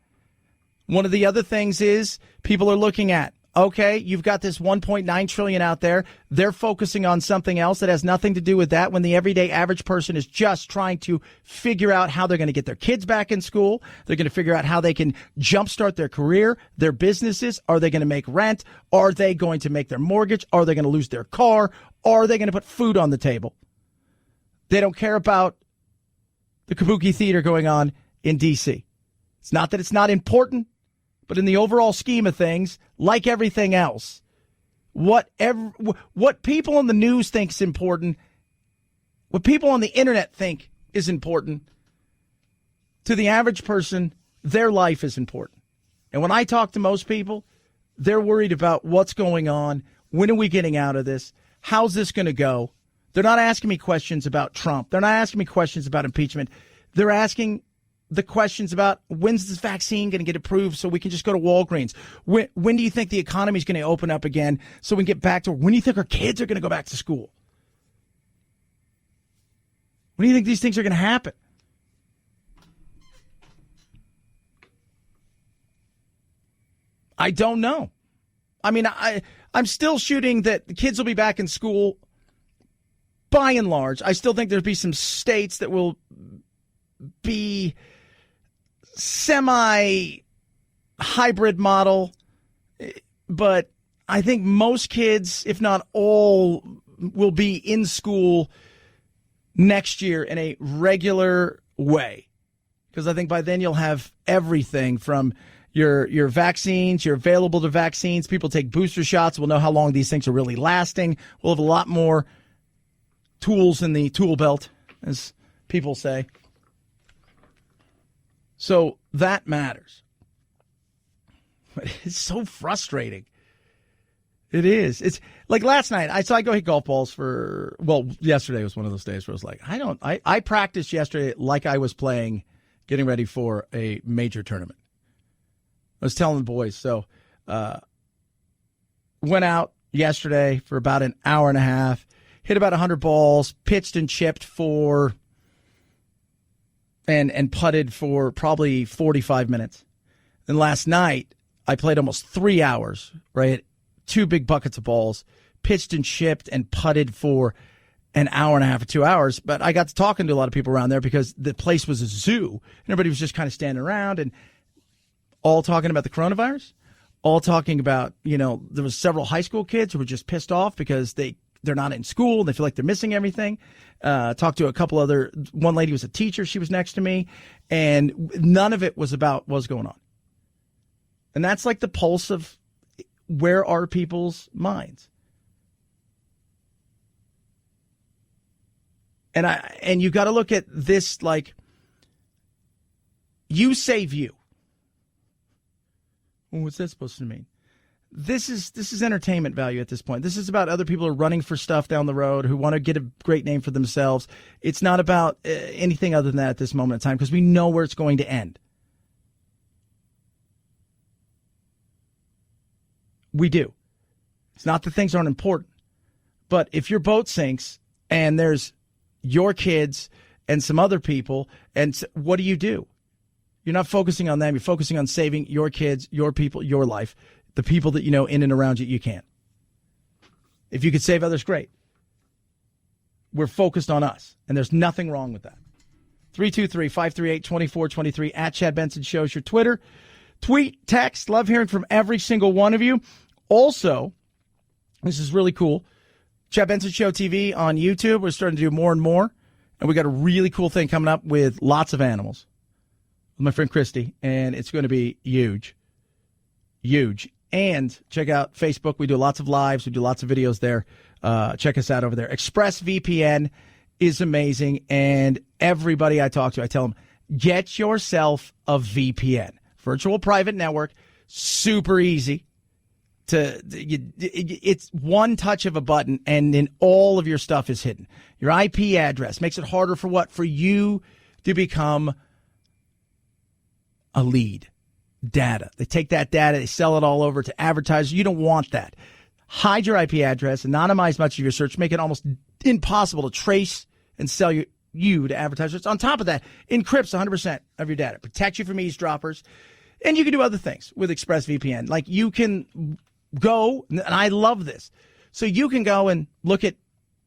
One of the other things is people are looking at, okay, you've got this $1.9 trillion out there. They're focusing on something else that has nothing to do with that when the everyday average person is just trying to figure out how they're going to get their kids back in school. They're going to figure out how they can jumpstart their career, their businesses. Are they going to make rent? Are they going to make their mortgage? Are they going to lose their car? Are they going to put food on the table? They don't care about the Kabuki Theater going on in D.C. It's not that it's not important. But in the overall scheme of things, like everything else, what people on the news think is important, what people on the internet think is important, to the average person, their life is important. And when I talk to most people, they're worried about what's going on, when are we getting out of this, how's this going to go. They're not asking me questions about Trump. They're not asking me questions about impeachment. They're asking the questions about when's this vaccine going to get approved so we can just go to Walgreens? When do you think the economy is going to open up again so we can get back to, when do you think our kids are going to go back to school? When do you think these things are going to happen? I don't know. I mean, I'm still shooting that the kids will be back in school by and large. I still think there'll be some states that will be semi-hybrid model, but I think most kids, if not all, will be in school next year in a regular way. Because I think by then you'll have everything from your vaccines, you're available to vaccines. People take booster shots. We'll know how long these things are really lasting. We'll have a lot more tools in the tool belt, as people say. So that matters. But it's so frustrating. It is. It's like last night. I go hit golf balls for, yesterday was one of those days where I was like, I practiced yesterday like I was getting ready for a major tournament. I was telling the boys, so went out yesterday for about an hour and a half, hit about 100 balls, pitched and chipped for and putted for probably 45 minutes. Then last night, I played almost 3 hours, right? 2 big buckets of balls, pitched and chipped and putted for an hour and a half or 2 hours. But I got to talking to a lot of people around there because the place was a zoo. And everybody was just kind of standing around and all talking about the coronavirus, all talking about, there was several high school kids who were just pissed off because they're not in school and they feel like they're missing everything. Talked to a couple one lady was a teacher. She was next to me, and none of it was about what's going on. And that's like the pulse of where are people's minds. And you got to look at this like you save you. What's that supposed to mean? This is entertainment value at this point. This is about other people who are running for stuff down the road who want to get a great name for themselves. It's not about anything other than that at this moment in time because we know where it's going to end. We do. It's not that things aren't important. But if your boat sinks and there's your kids and some other people, and what do? You're not focusing on them. You're focusing on saving your kids, your people, your life, the people that you know in and around you. You can't. If you could save others, great. We're focused on us, and there's nothing wrong with that. 323-538-2423 at Chad Benson Show's your Twitter. Tweet, text. Love hearing from every single one of you. Also, this is really cool. Chad Benson Show TV on YouTube. We're starting to do more and more, and we got a really cool thing coming up with lots of animals. With my friend Christy, and it's going to be huge. Huge. And check out Facebook. We do lots of lives. We do lots of videos there. Check us out over there. ExpressVPN is amazing, and everybody I talk to, I tell them, get yourself a VPN. Virtual private network. Super easy. It's one touch of a button, and then all of your stuff is hidden. Your IP address makes it harder for what? For you to become a lead. Data. They take that data, they sell it all over to advertisers. You don't want that. Hide your IP address, anonymize much of your search, make it almost impossible to trace and sell you to advertisers. On top of that, encrypts 100% of your data, protect you from eavesdroppers, and you can do other things with ExpressVPN. Like you can go, and I love this, so you can go and look at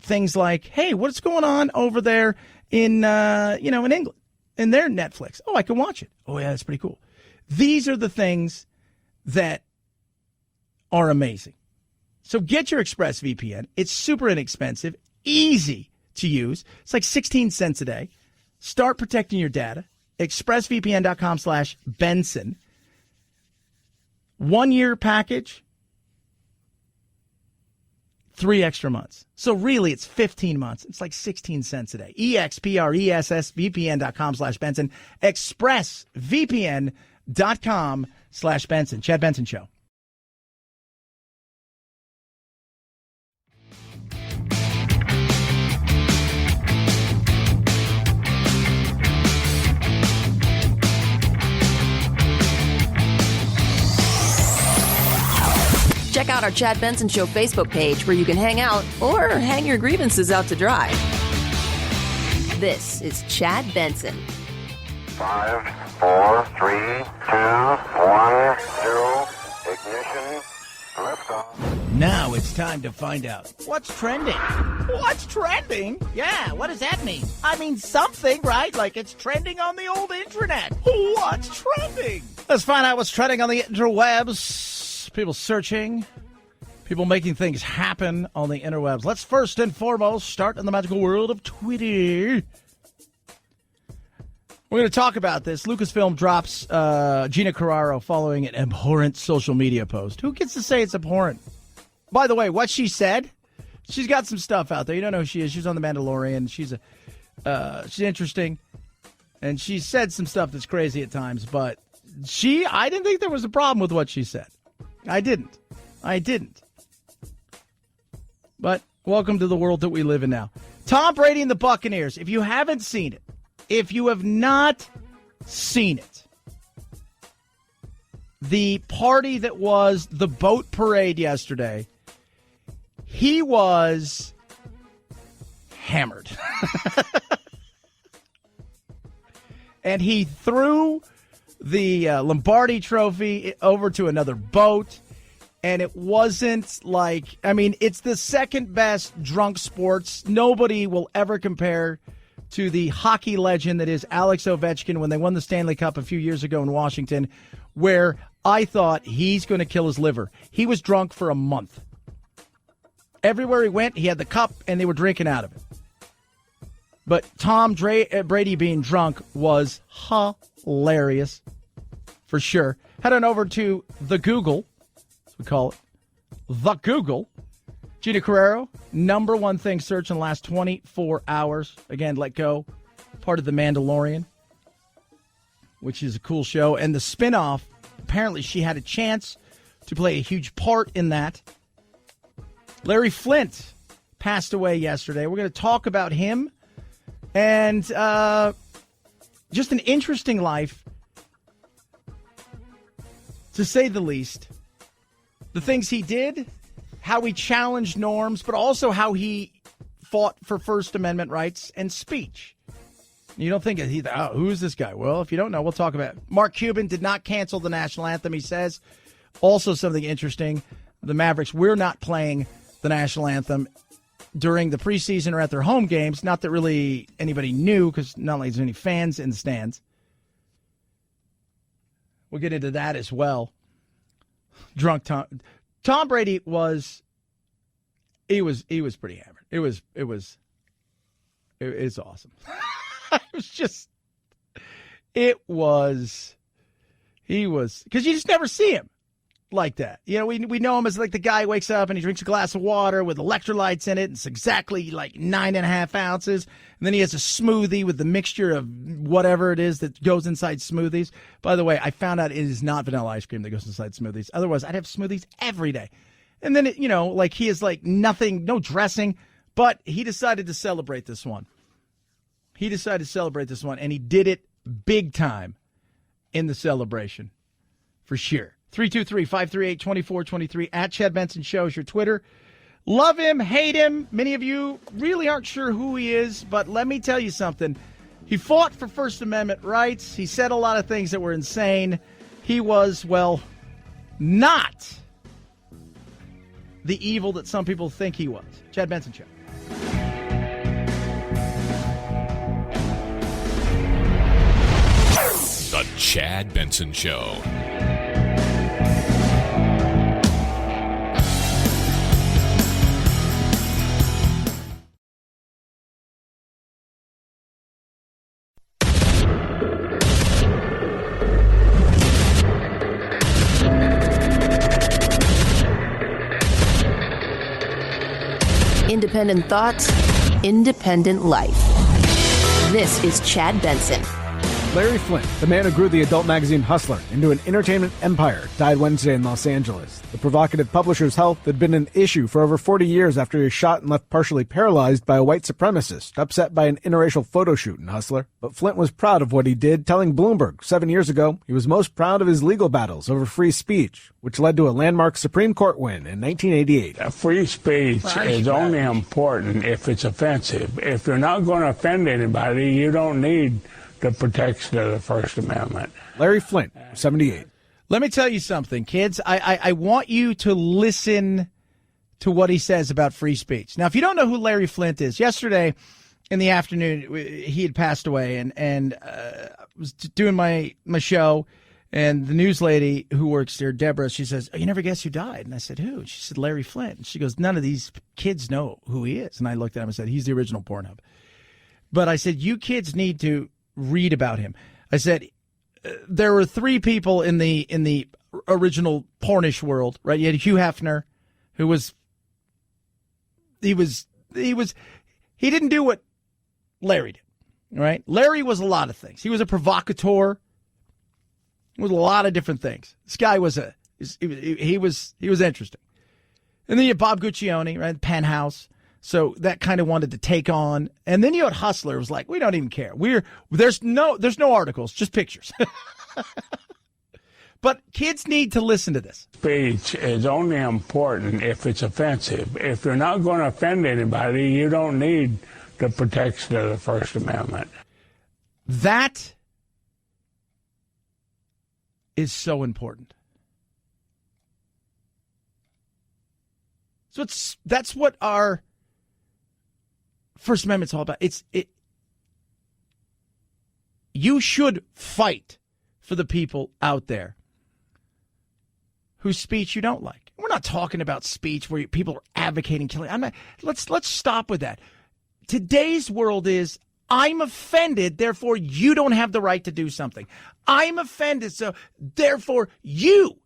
things like, hey, what's going on over there in in England? In their Netflix. Oh, I can watch it. Oh, yeah, that's pretty cool. These are the things that are amazing. So get your ExpressVPN. It's super inexpensive, easy to use. It's like 16 cents a day. Start protecting your data. ExpressVPN.com/Benson. 1-year package, 3 extra months. So really, it's 15 months. It's like 16 cents a day. EXPRESSVPN.com/Benson. ExpressVPN.com/Benson. Chad Benson Show. Check out our Chad Benson Show Facebook page where you can hang out or hang your grievances out to dry. This is Chad Benson. 5, 4, 3, 2, 1, 0, ignition, liftoff. Now it's time to find out what's trending. What's trending? Yeah, what does that mean? I mean something, right? Like it's trending on the old internet. What's trending? Let's find out what's trending on the interwebs. People searching, people making things happen on the interwebs. Let's first and foremost start in the magical world of Twitter. We're going to talk about this. Lucasfilm drops Gina Carano following an abhorrent social media post. Who gets to say it's abhorrent? By the way, what she said, she's got some stuff out there. You don't know who she is. She's on the Mandalorian. She's interesting, and she said some stuff that's crazy at times. But I didn't think there was a problem with what she said. I didn't. But welcome to the world that we live in now. Tom Brady and the Buccaneers. If you haven't seen it, if you have not seen it, the party that was the boat parade yesterday, he was hammered. And he threw the Lombardi trophy over to another boat, and it wasn't like, I mean, it's the second best drunk sports. Nobody will ever compare to the hockey legend that is Alex Ovechkin when they won the Stanley Cup a few years ago in Washington, where I thought he's going to kill his liver. He was drunk for a month. Everywhere he went, he had the cup, and they were drinking out of it. But Tom Brady being drunk was hilarious, for sure. Head on over to the Google, as we call it, the Google. Gina Carano, number one thing searched in the last 24 hours. Again, let go, part of the Mandalorian, which is a cool show. And the spinoff, apparently she had a chance to play a huge part in that. Larry Flynt passed away yesterday. We're going to talk about him. And just an interesting life, to say the least. The things he did, how he challenged norms, but also how he fought for First Amendment rights and speech. You don't think, who is this guy? Well, if you don't know, we'll talk about it. Mark Cuban did not cancel the national anthem, he says. Also something interesting, the Mavericks, we're not playing the national anthem during the preseason or at their home games. Not that really anybody knew, because not only is there any fans in the stands. We'll get into that as well. Drunk Tom Brady was pretty hammered. It's awesome. He was, because you just never see him like that. You know, we know him as like the guy who wakes up and he drinks a glass of water with electrolytes in it. It's exactly like 9.5 ounces. And then he has a smoothie with the mixture of whatever it is that goes inside smoothies. By the way, I found out it is not vanilla ice cream that goes inside smoothies. Otherwise, I'd have smoothies every day. And then, like he is like nothing, no dressing, but he decided to celebrate this one. And he did it big time in the celebration, for sure. 323-538-2423 at Chad Benson Show is your Twitter. Love him, hate him. Many of you really aren't sure who he is, but let me tell you something. He fought for First Amendment rights. He said a lot of things that were insane. He was, well, not the evil that some people think he was. Chad Benson Show. The Chad Benson Show. Independent thought, independent life. This is Chad Benson. Larry Flynt, the man who grew the adult magazine Hustler into an entertainment empire, died Wednesday in Los Angeles. The provocative publisher's health had been an issue for over 40 years after he was shot and left partially paralyzed by a white supremacist, upset by an interracial photo shoot in Hustler. But Flynt was proud of what he did, telling Bloomberg 7 years ago he was most proud of his legal battles over free speech, which led to a landmark Supreme Court win in 1988. Free speech is only important if it's offensive. If you're not going to offend anybody, you don't need the protection of the First Amendment. Larry Flynt, 78. Let me tell you something, kids. I want you to listen to what he says about free speech. Now, if you don't know who Larry Flynt is, yesterday in the afternoon, he had passed away, and I was doing my show, and the news lady who works there, Deborah, she says, "Oh, you never guess who died?" And I said, "Who?" She said, "Larry Flynt." And she goes, "None of these kids know who he is." And I looked at him and said, "He's the original Pornhub." But I said, "You kids need to read about him." I said, there were three people in the original pornish world, right? You had Hugh Hefner, who he didn't do what Larry did, right? Larry was a lot of things. He was a provocateur. He was a lot of different things. This guy was he was interesting. And then you had Bob Guccione, right? Penthouse. So that kind of wanted to take on. And then you had Hustler. It was like, we don't even care. There's no articles, just pictures. But kids need to listen to this. Speech is only important if it's offensive. If you're not going to offend anybody, you don't need the protection of the First Amendment. That is so important. So that's what our First Amendment's all about. You should fight for the people out there whose speech you don't like. We're not talking about speech where people are advocating killing. Let's stop with that. Today's world is, I'm offended, therefore you don't have the right to do something. I'm offended, so therefore you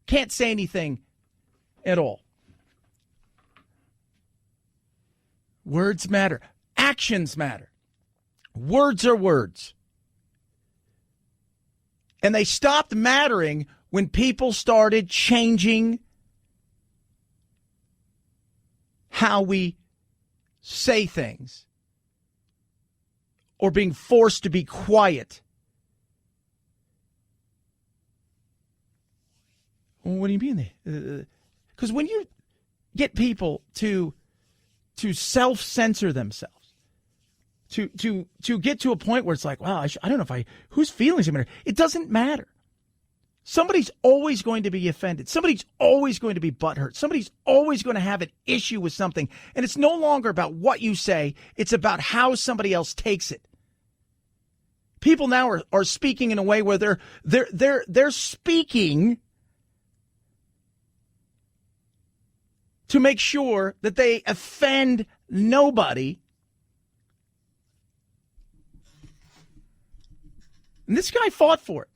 can't say anything at all. Words matter. Actions matter. Words are words. And they stopped mattering when people started changing how we say things or being forced to be quiet. Well, what do you mean? Because when you get people to self-censor themselves, to get to a point where it's like, wow, I don't know whose feelings matter. It doesn't matter. Somebody's always going to be offended. Somebody's always going to be butthurt. Somebody's always going to have an issue with something. And it's no longer about what you say. It's about how somebody else takes it. People now are speaking in a way where they're speaking to make sure that they offend nobody. And this guy fought for it.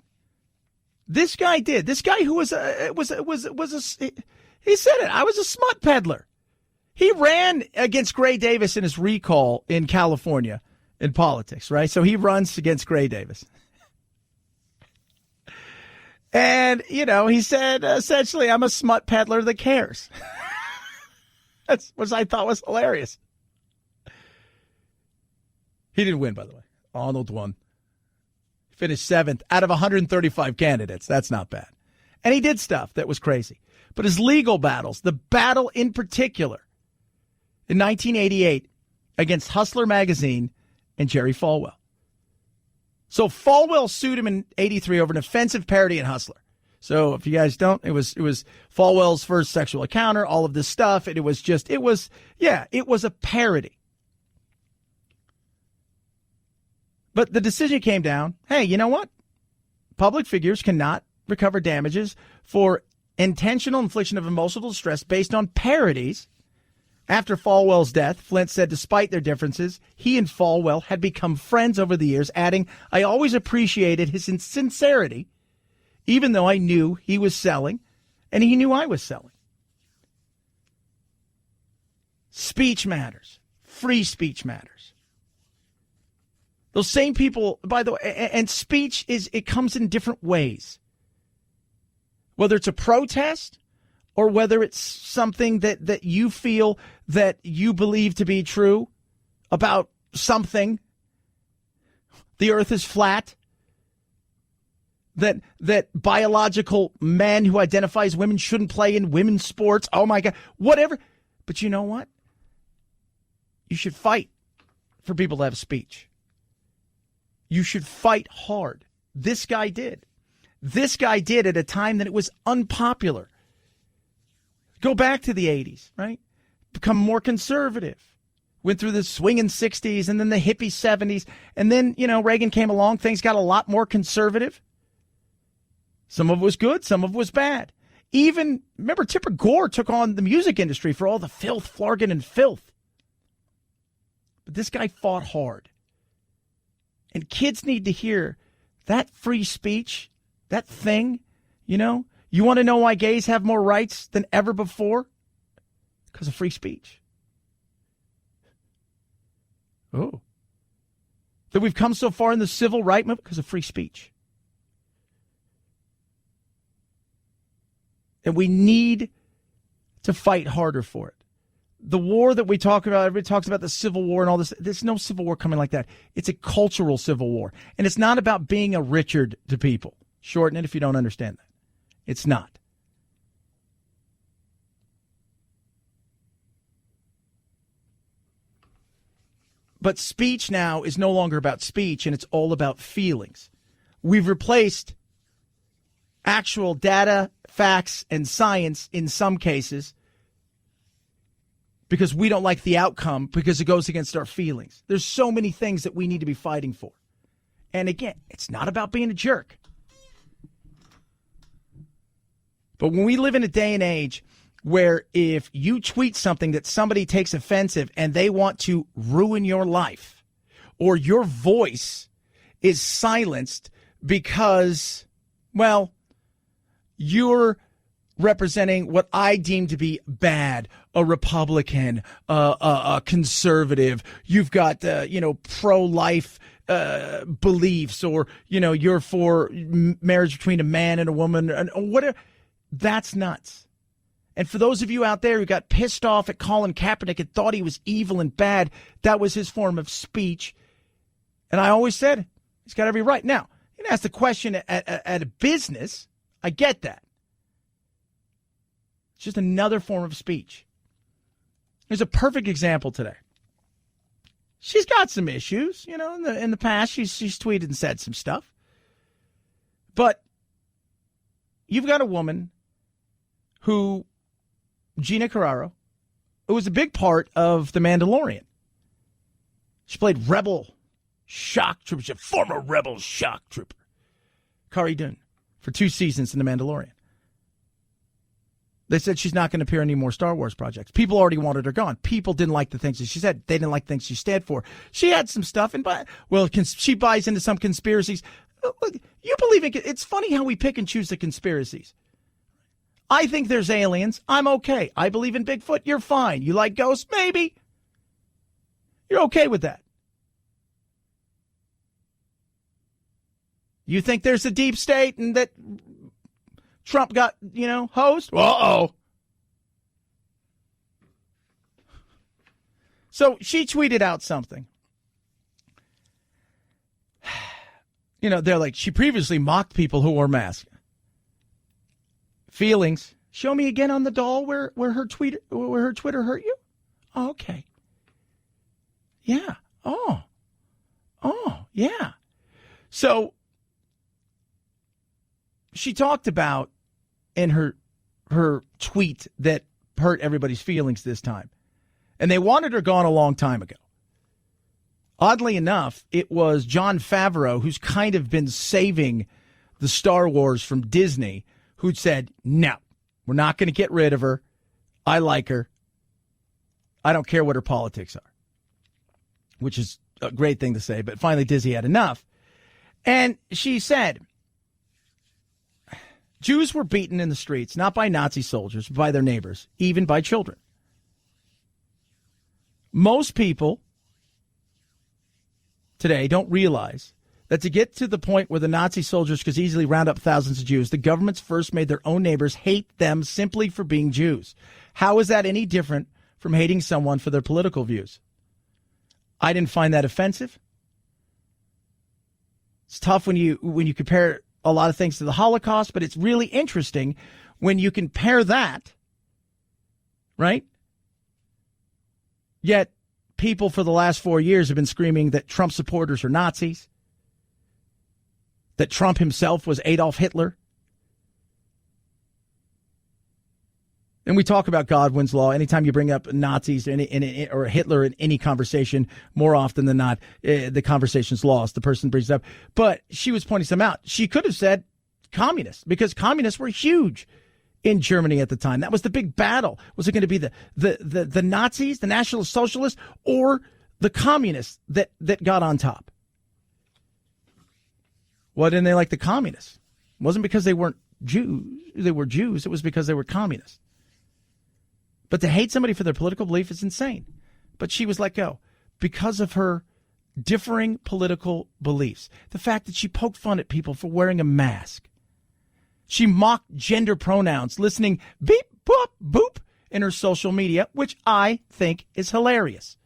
This guy did. This guy who he said it. I was a smut peddler. He ran against Gray Davis in his recall in California in politics, right? So he runs against Gray Davis. And, he said, essentially, I'm a smut peddler that cares. That's what I thought was hilarious. He didn't win, by the way. Arnold won. Finished 7th out of 135 candidates. That's not bad. And he did stuff that was crazy. But his legal battles, the battle in particular in 1988 against Hustler magazine and Jerry Falwell. So Falwell sued him in 83 over an offensive parody in Hustler. So if you guys don't, it was Falwell's first sexual encounter, all of this stuff. And it was a parody. But the decision came down, hey, you know what? Public figures cannot recover damages for intentional infliction of emotional distress based on parodies. After Falwell's death, Flynt said despite their differences, he and Falwell had become friends over the years, adding, I always appreciated his sincerity, even though I knew he was selling and he knew I was selling. Speech matters. Free speech matters. Those same people, by the way, and speech it comes in different ways. Whether it's a protest or whether it's something that you feel that you believe to be true about something. The earth is flat. That biological men who identify as women shouldn't play in women's sports. Oh, my God. Whatever. But you know what? You should fight for people to have speech. You should fight hard. This guy did. This guy did at a time that it was unpopular. Go back to the 80s, right? Become more conservative. Went through the swinging 60s and then the hippie 70s. And then, Reagan came along. Things got a lot more conservative. Some of it was good. Some of it was bad. Even, remember, Tipper Gore took on the music industry for all the filth, flargon, and filth. But this guy fought hard. And kids need to hear that free speech, that thing, You want to know why gays have more rights than ever before? Because of free speech. Oh. That we've come so far in the civil rights movement because of free speech. And we need to fight harder for it. The war that we talk about, everybody talks about the Civil War and all this. There's no Civil War coming like that. It's a cultural Civil War. And it's not about being a Richard to people. Shorten it if you don't understand that. It's not. But speech now is no longer about speech, and it's all about feelings. We've replaced actual data, facts, and science in some cases because we don't like the outcome because it goes against our feelings. There's so many things that we need to be fighting for. And again, it's not about being a jerk. But when we live in a day and age where if you tweet something that somebody takes offensive and they want to ruin your life, or your voice is silenced because, well, you're representing what I deem to be bad, a Republican, a conservative, you've got, pro-life beliefs, or, you're for marriage between a man and a woman, and whatever. That's nuts. And for those of you out there who got pissed off at Colin Kaepernick and thought he was evil and bad, that was his form of speech. And I always said, he's got every right. Now, you can ask the question at a business. I get that. It's just another form of speech. There's a perfect example today. She's got some issues, in the past. She's tweeted and said some stuff. But you've got a woman who, Gina Carano, who was a big part of The Mandalorian. She played Rebel Shock Trooper. She's a former Rebel Shock Trooper. Cara Dune, for 2 seasons in The Mandalorian. They said she's not going to appear in any more Star Wars projects. People already wanted her gone. People didn't like the things that she said. They didn't like the things she stood for. She had some stuff, she buys into some conspiracies. You believe it. It's funny how we pick and choose the conspiracies. I think there's aliens. I'm okay. I believe in Bigfoot. You're fine. You like ghosts? Maybe. You're okay with that. You think there's a deep state and that Trump got, hosed? Uh-oh. So she tweeted out something. They're like, she previously mocked people who wore masks. Feelings. Show me again on the doll where her Twitter hurt you? Oh, okay. Yeah. Oh, yeah. So she talked about in her tweet that hurt everybody's feelings this time. And they wanted her gone a long time ago. Oddly enough, it was Jon Favreau, who's kind of been saving the Star Wars from Disney, who'd said, no, we're not going to get rid of her. I like her. I don't care what her politics are, which is a great thing to say. But finally, Disney had enough. And she said, Jews were beaten in the streets, not by Nazi soldiers, but by their neighbors, even by children. Most people today don't realize that to get to the point where the Nazi soldiers could easily round up thousands of Jews, the governments first made their own neighbors hate them simply for being Jews. How is that any different from hating someone for their political views? I didn't find that offensive. It's tough when you compare a lot of things to the Holocaust, but it's really interesting when you compare that, right? Yet people for the last 4 years have been screaming that Trump supporters are Nazis, that Trump himself was Adolf Hitler. And we talk about Godwin's law. Anytime you bring up Nazis or Hitler in any conversation, more often than not, the conversation's lost. The person brings it up. But she was pointing some out. She could have said communists, because communists were huge in Germany at the time. That was the big battle. Was it going to be the Nazis, the National Socialists, or the communists that got on top? Well, didn't they like the communists? It wasn't because they weren't Jews. They were Jews. It was because they were communists. But to hate somebody for their political belief is insane. But she was let go because of her differing political beliefs. The fact that she poked fun at people for wearing a mask. She mocked gender pronouns, listening beep, boop, boop in her social media, which I think is hilarious.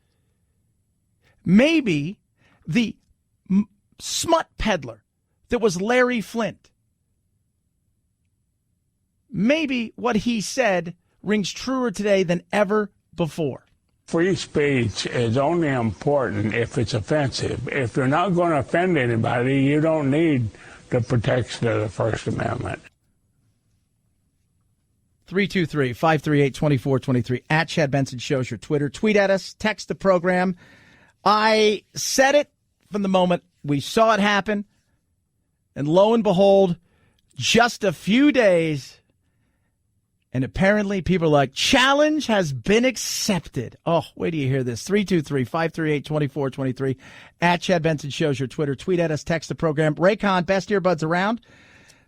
Maybe the smut peddler that was Larry Flynt, maybe what he said rings truer today than ever before. Free speech is only important if it's offensive. If you're not going to offend anybody, you don't need the protection of the First Amendment. 323-538-2423 at Chad Benson Show's your Twitter. Tweet at us, text the program. I said it from the moment we saw it happen. And lo and behold, just a few days, and apparently people are like, challenge has been accepted. Oh, wait till you hear this. 323-538-2423 at Chad Benson Show's your Twitter. Tweet at us, text the program. Raycon, best earbuds around.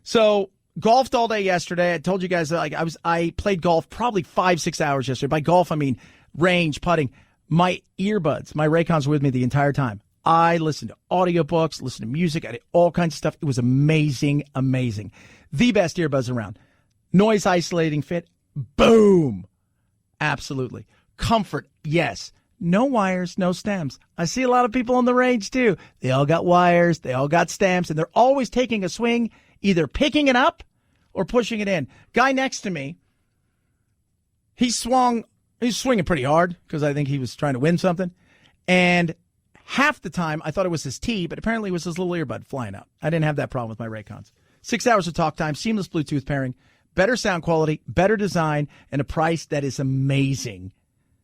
So, golfed all day yesterday. I told you guys that I played golf probably 5-6 hours yesterday. By golf, I mean range, putting. My earbuds, my Raycons were with me the entire time. I listened to audiobooks, listened to music. I did all kinds of stuff. It was amazing, amazing. The best earbuds around. Noise isolating fit. Boom. Absolutely. Comfort. Yes. No wires, no stems. I see a lot of people on the range too. They all got wires. They all got stems, and they're always taking a swing, either picking it up or pushing it in. Guy next to me, he's swinging pretty hard because I think he was trying to win something. And half the time I thought it was his tee, but apparently it was his little earbud flying out. I didn't have that problem with my Raycons. 6 hours of talk time, seamless Bluetooth pairing, better sound quality, better design, and a price that is amazing.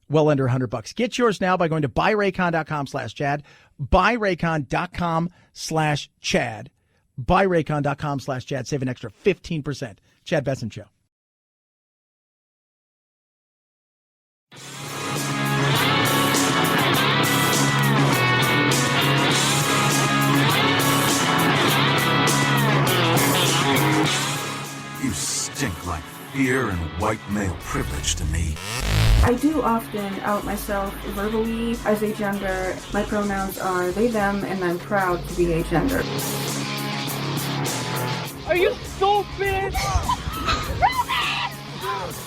Well under $100. Get yours now by going to buyraycon.com/Chad, buyraycon.com/Chad, buyraycon.com/Chad. Save an extra 15%. Chad Benson Show. You stink like fear and white male privilege to me. I do often out myself verbally as a gender. My pronouns are they, them, and I'm proud to be a gender. Are you stupid?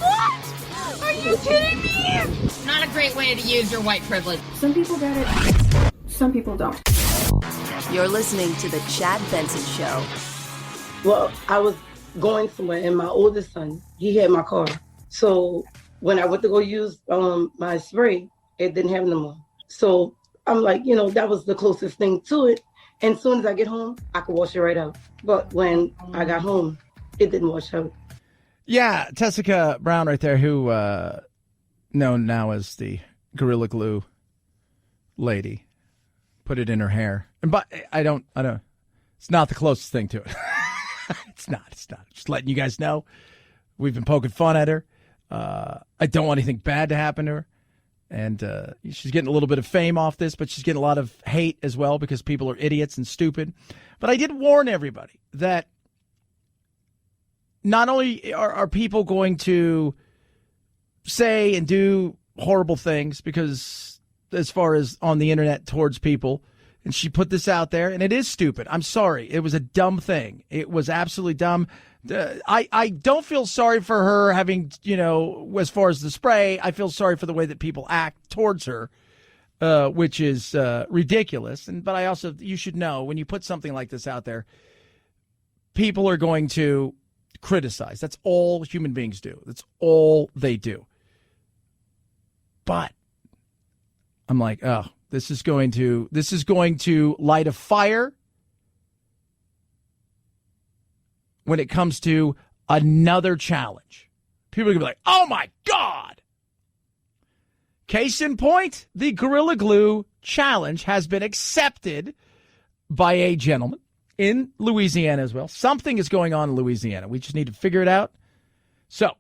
What? Are you kidding me? Not a great way to use your white privilege. Some people get it, some people don't. You're listening to the Chad Benson Show. Well, I was going somewhere, and my oldest son, he had my car. So when I went to go use my spray, it didn't have no more. So I'm like, that was the closest thing to it. And as soon as I get home, I could wash it right out. But when I got home, it didn't wash out. Yeah, Tessica Brown right there, who known now as the Gorilla Glue lady, put it in her hair. And but I don't. It's not the closest thing to it. It's not. Just letting you guys know. We've been poking fun at her. I don't want anything bad to happen to her. And she's getting a little bit of fame off this, but she's getting a lot of hate as well because people are idiots and stupid. But I did warn everybody that not only are people going to say and do horrible things because as far as on the internet towards people. And she put this out there, and it is stupid. I'm sorry. It was a dumb thing. It was absolutely dumb. I don't feel sorry for her having, as far as the spray, I feel sorry for the way that people act towards her, which is ridiculous. But you should know, when you put something like this out there, people are going to criticize. That's all human beings do. That's all they do. But I'm like, oh, this is going to light a fire when it comes to another challenge. People are going to be like, oh my God. Case in point, the Gorilla Glue challenge has been accepted by a gentleman in Louisiana as well. Something is going on in Louisiana. We just need to figure it out. So,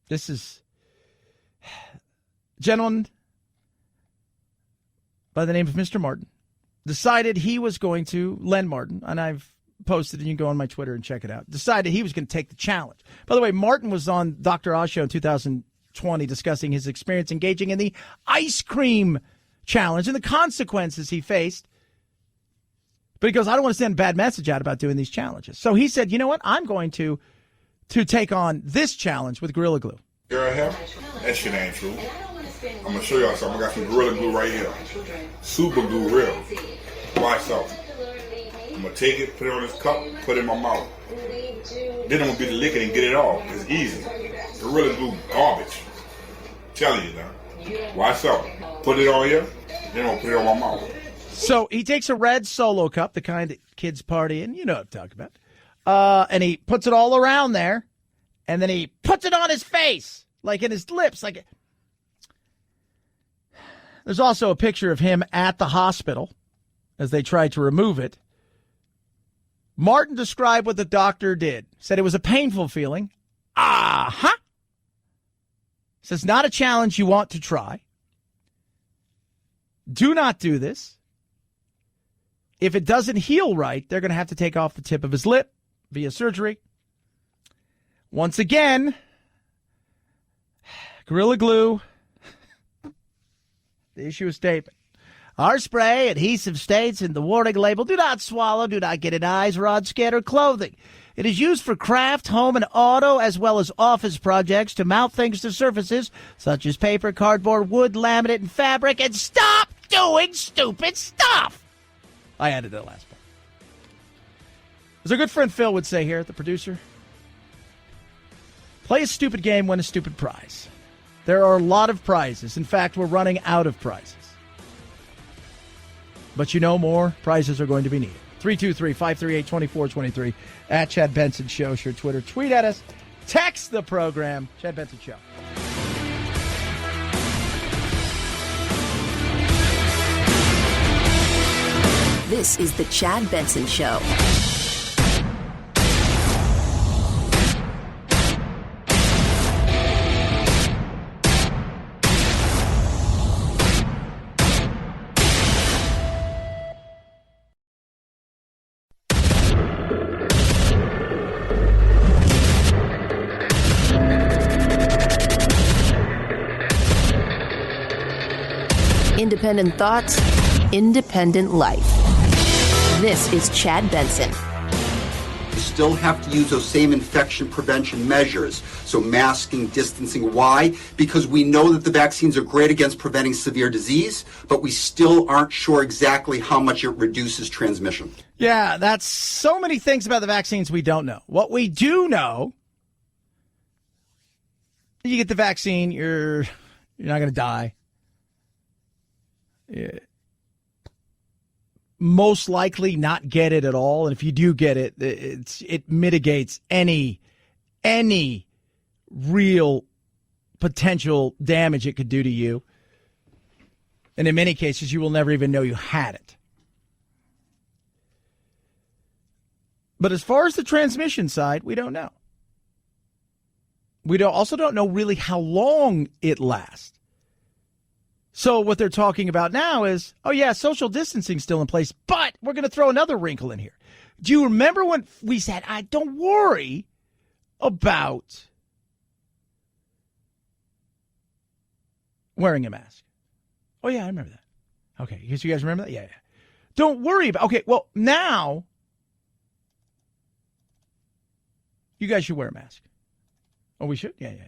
this is a gentleman by the name of Mr. Martin decided he was going to, Len Martin, and I've posted, and you can go on my Twitter and check it out, decided he was going to take the challenge. By the way, Martin was on Dr. Oz show in 2020 discussing his experience engaging in the ice cream challenge and the consequences he faced. But he goes, I don't want to send a bad message out about doing these challenges. So he said, you know what? I'm going to take on this challenge with Gorilla Glue. Here I have, that shit ain't true. I'm going to show y'all something. I got some Gorilla Glue right here. Super glue real. Watch out. I'm going to take it, put it on this cup, put it in my mouth. Then I'm going to be to lick it and get it off. It's easy. Gorilla Glue garbage. I'm telling you now. Watch out. Put it on here, then I'm going to put it on my mouth. So he takes a red Solo cup, the kind that kids party in, you know what I'm talking about, and he puts it all around there, and then he puts it on his face, like in his lips. There's also a picture of him at the hospital as they tried to remove it. Martin described what the doctor did. Said it was a painful feeling. Says not a challenge you want to try. Do not do this. If it doesn't heal right, they're going to have to take off the tip of his lip via surgery. Once again, Gorilla Glue, the issue is statement. Our spray adhesive states in the warning label, do not swallow, do not get in eyes, or on skin or clothing. It is used for craft, home, and auto, as well as office projects to mount things to surfaces such as paper, cardboard, wood, laminate, and fabric. And stop doing stupid stuff. I added that last part. As our good friend Phil would say here, the producer, play a stupid game, win a stupid prize. There are a lot of prizes. In fact, we're running out of prizes. But more prizes are going to be needed. 323-538-2423 at Chad Benson Show. Your Twitter. Tweet at us. Text the program. Chad Benson Show. This is the Chad Benson Show. Independent thoughts, independent life. This is Chad Benson. You still have to use those same infection prevention measures. So masking, distancing. Why? Because we know that the vaccines are great against preventing severe disease, but we still aren't sure exactly how much it reduces transmission. Yeah, that's so many things about the vaccines we don't know. What we do know, you get the vaccine, you're not going to die. Most likely not get it at all, and if you do get it, it mitigates any real potential damage it could do to you. And in many cases, you will never even know you had it. But as far as the transmission side, we don't know. We also don't know really how long it lasts. So what they're talking about now is, oh, yeah, social distancing still in place, but we're going to throw another wrinkle in here. Do you remember when we said, don't worry about wearing a mask. Oh, yeah, I remember that. Okay, you guys remember that? Yeah. Don't worry about. Okay, well, now you guys should wear a mask. Oh, we should? Yeah. And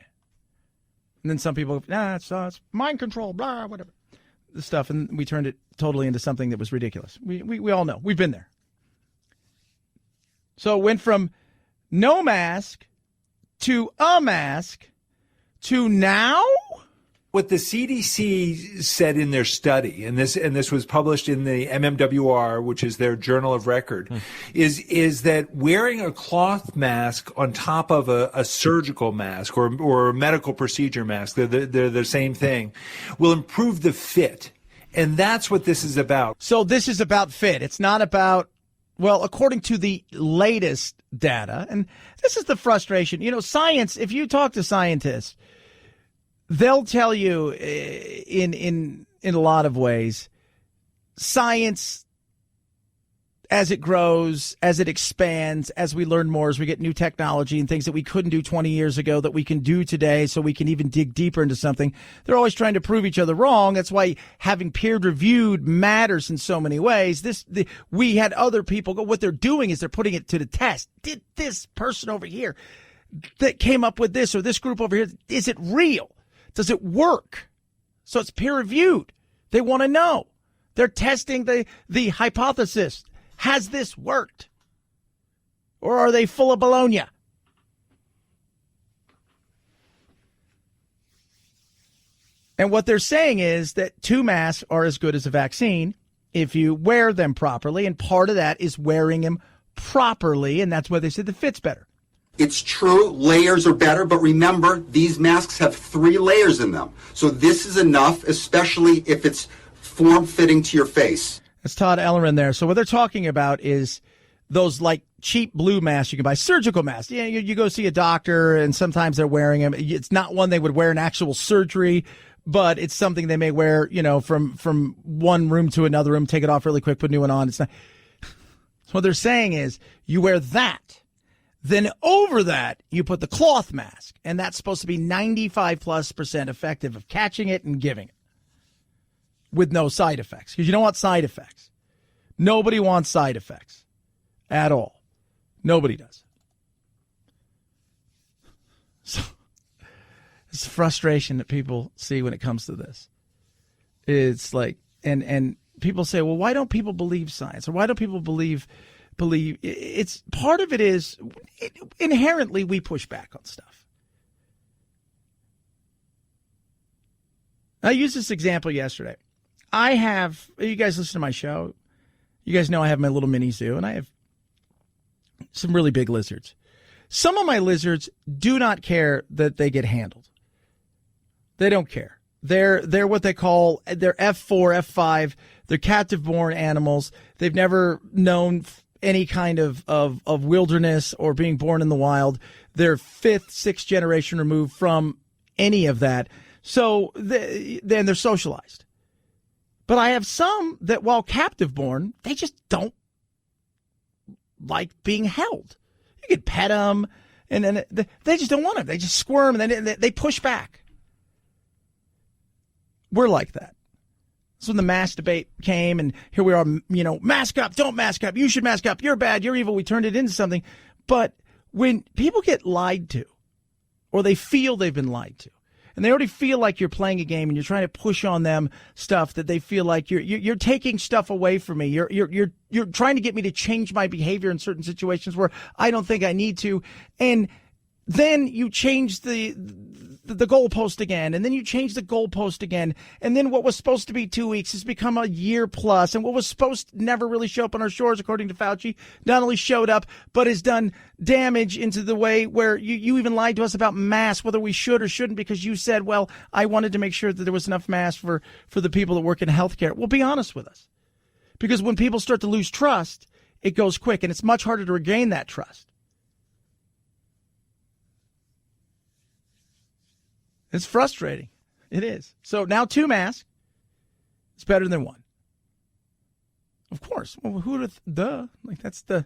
then some people, it's mind control, blah, whatever. The stuff, and we turned it totally into something that was ridiculous. We all know. We've been there. So it went from no mask to a mask to now? What the CDC said in their study, and this was published in the MMWR, which is their journal of record, is that wearing a cloth mask on top of a surgical mask or a medical procedure mask, they're the same thing, will improve the fit. And that's what this is about. So this is about fit. It's not about, well, according to the latest data, and this is the frustration. You know, science, if you talk to scientists, they'll tell you in a lot of ways, science, as it grows, as it expands, as we learn more, as we get new technology and things that we couldn't do 20 years ago that we can do today so we can even dig deeper into something, they're always trying to prove each other wrong. That's why having peer-reviewed matters in so many ways. We had other people go, what they're doing is they're putting it to the test. Did this person over here that came up with this or this group over here, is it real? Does it work? So it's peer-reviewed. They want to know. They're testing the hypothesis. Has this worked? Or are they full of baloney? And what they're saying is that 2 masks are as good as a vaccine if you wear them properly. And part of that is wearing them properly. And that's why they said the fit's better. It's true, layers are better, but remember, these masks have 3 layers in them. So this is enough, especially if it's form-fitting to your face. That's Todd Ellerin there. So what they're talking about is those like cheap blue masks you can buy, surgical masks. Yeah, you go see a doctor and sometimes they're wearing them. It's not one they would wear in actual surgery, but it's something they may wear, you know, from one room to another room, take it off really quick, put a new one on. It's not. So what they're saying is you wear that. Then over that, you put the cloth mask, and that's supposed to be 95+% effective of catching it and giving it with no side effects, because you don't want side effects. Nobody wants side effects at all. Nobody does. So it's frustration that people see when it comes to this. It's like, and people say, well, why don't people believe science? Or why don't people believe it's part of it is inherently we push back on stuff. I used this example yesterday. You guys listen to my show. You guys know I have my little mini zoo, and I have some really big lizards. Some of my lizards do not care that they get handled. They don't care. They're what they call, they're F4, F5. They're captive-born animals. They've never known any kind of wilderness or being born in the wild. They're 5th, 6th generation removed from any of that. So then they're socialized. But I have some that, while captive-born, they just don't like being held. You can pet them, and then they just don't want it. They just squirm, and then they push back. We're like that. So when the mask debate came, and here we are, you know, mask up, don't mask up, you should mask up, you're bad, you're evil, we turned it into something. But when people get lied to, or they feel they've been lied to, and they already feel like you're playing a game and you're trying to push on them stuff that they feel like you're taking stuff away from me. You're trying to get me to change my behavior in certain situations where I don't think I need to. And then you change the goalpost again, and then you change the goalpost again, and then what was supposed to be 2 weeks has become a year plus, and what was supposed to never really show up on our shores, according to Fauci, not only showed up, but has done damage into the way where you even lied to us about masks, whether we should or shouldn't, because you said, well, I wanted to make sure that there was enough masks for the people that work in healthcare. Well, be honest with us, because when people start to lose trust, it goes quick, and it's much harder to regain that trust. It's frustrating. It is. So now 2 masks is better than 1. Of course. Well, who would have, like, that's the,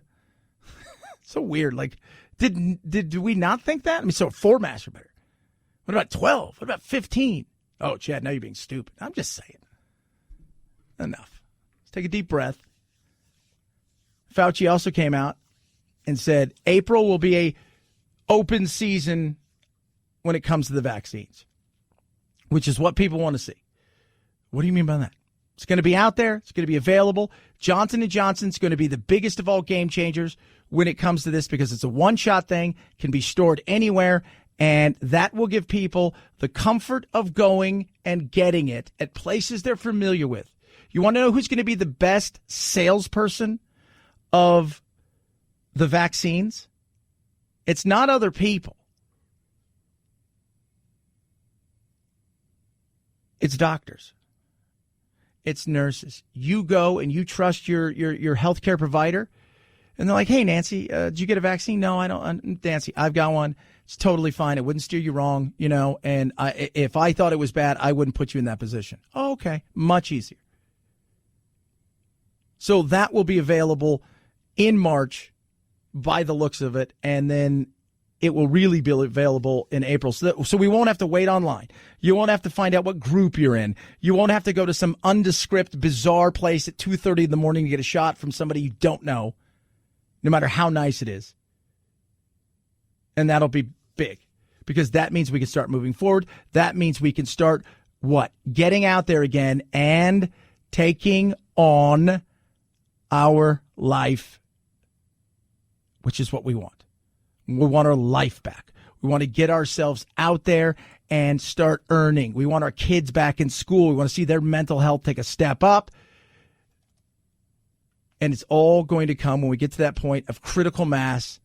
so weird. Like, did we not think that? I mean, so 4 masks are better. What about 12? What about 15? Oh, Chad, now you're being stupid. I'm just saying. Enough. Let's take a deep breath. Fauci also came out and said April will be a open season when it comes to the vaccines, which is what people want to see. What do you mean by that? It's going to be out there. It's going to be available. Johnson & Johnson's going to be the biggest of all game changers when it comes to this because it's a one-shot thing, can be stored anywhere, and that will give people the comfort of going and getting it at places they're familiar with. You want to know who's going to be the best salesperson of the vaccines? It's not other people. It's doctors. It's nurses. You go and you trust your healthcare provider, and they're like, "Hey, Nancy, did you get a vaccine?" "No, I don't. Nancy, I've got one. It's totally fine. It wouldn't steer you wrong, and if I thought it was bad, I wouldn't put you in that position." "Oh, okay. Much easier." So that will be available in March by the looks of it, and then it will really be available in April. So we won't have to wait online. You won't have to find out what group you're in. You won't have to go to some undescript, bizarre place at 2:30 in the morning to get a shot from somebody you don't know, no matter how nice it is. And that'll be big because that means we can start moving forward. That means we can start, getting out there again and taking on our life, which is what we want. We want our life back. We want to get ourselves out there and start earning. We want our kids back in school. We want to see their mental health take a step up. And it's all going to come when we get to that point of critical mass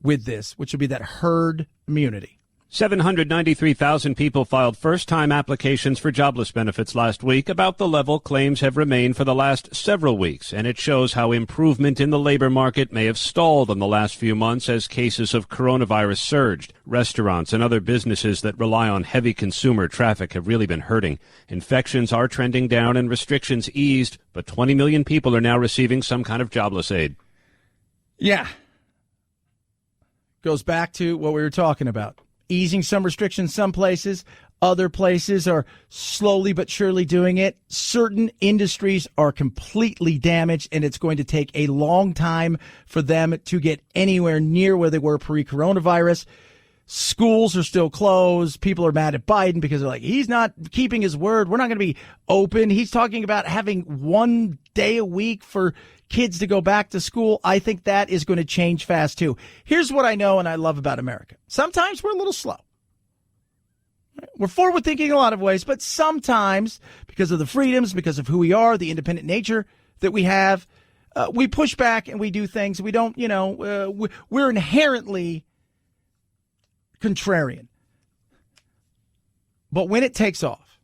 with this, which will be that herd immunity. 793,000 people filed first-time applications for jobless benefits last week. About the level claims have remained for the last several weeks, and it shows how improvement in the labor market may have stalled in the last few months as cases of coronavirus surged. Restaurants and other businesses that rely on heavy consumer traffic have really been hurting. Infections are trending down and restrictions eased, but 20 million people are now receiving some kind of jobless aid. Yeah. Goes back to what we were talking about. Easing some restrictions some places. Other places are slowly but surely doing it. Certain industries are completely damaged, and it's going to take a long time for them to get anywhere near where they were pre-coronavirus. Schools are still closed. People are mad at Biden because they're like, he's not keeping his word. We're not going to be open. He's talking about having 1 day a week for kids to go back to school. I think that is going to change fast, too. Here's what I know and I love about America. Sometimes we're a little slow. We're forward thinking in a lot of ways, but sometimes because of the freedoms, because of who we are, the independent nature that we have, we push back and we do things. We don't, we're inherently contrarian. But when it takes off,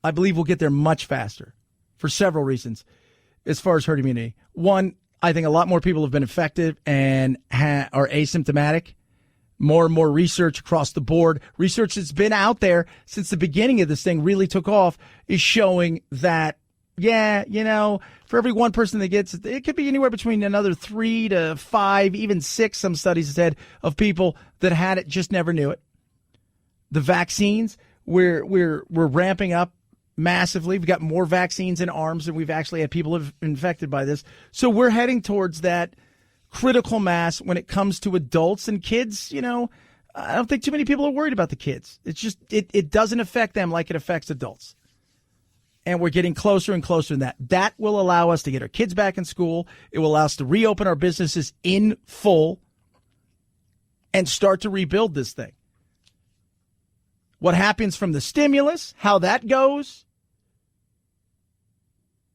I believe we'll get there much faster for several reasons. As far as herd immunity, one, I think a lot more people have been affected and are asymptomatic. More and more research across the board, research that's been out there since the beginning of this thing really took off, is showing that, for every one person that gets it, it could be anywhere between another 3 to 5, even 6, some studies have said, of people that had it just never knew it. The vaccines, we're ramping up massively. We've got more vaccines in arms than we've actually had people have infected by this. So we're heading towards that critical mass when it comes to adults and kids. I don't think too many people are worried about the kids. It's just, it doesn't affect them like it affects adults. And we're getting closer and closer to that. That will allow us to get our kids back in school. It will allow us to reopen our businesses in full and start to rebuild this thing. What happens from the stimulus, how that goes,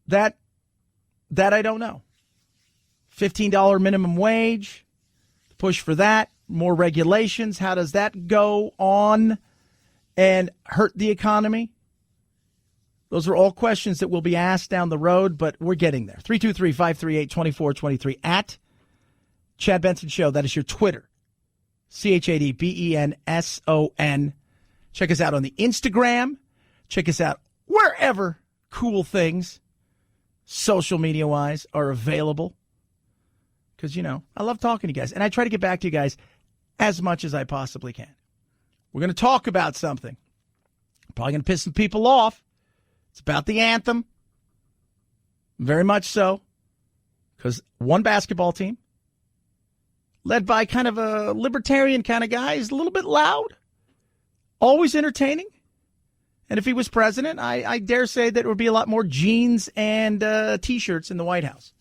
that I don't know. $15 minimum wage, push for that, more regulations. How does that go on and hurt the economy? Those are all questions that will be asked down the road, but we're getting there. 323-538-2423 at Chad Benson Show. That is your Twitter. ChadBenson. Check us out on the Instagram. Check us out wherever cool things, social media-wise, are available. Because, I love talking to you guys. And I try to get back to you guys as much as I possibly can. We're going to talk about something. probably going to piss some people off. It's about the anthem. Very much so. Because one basketball team, led by kind of a libertarian kind of guy, is a little bit loud, always entertaining. And if he was president, I dare say that there would be a lot more jeans and T-shirts in the White House.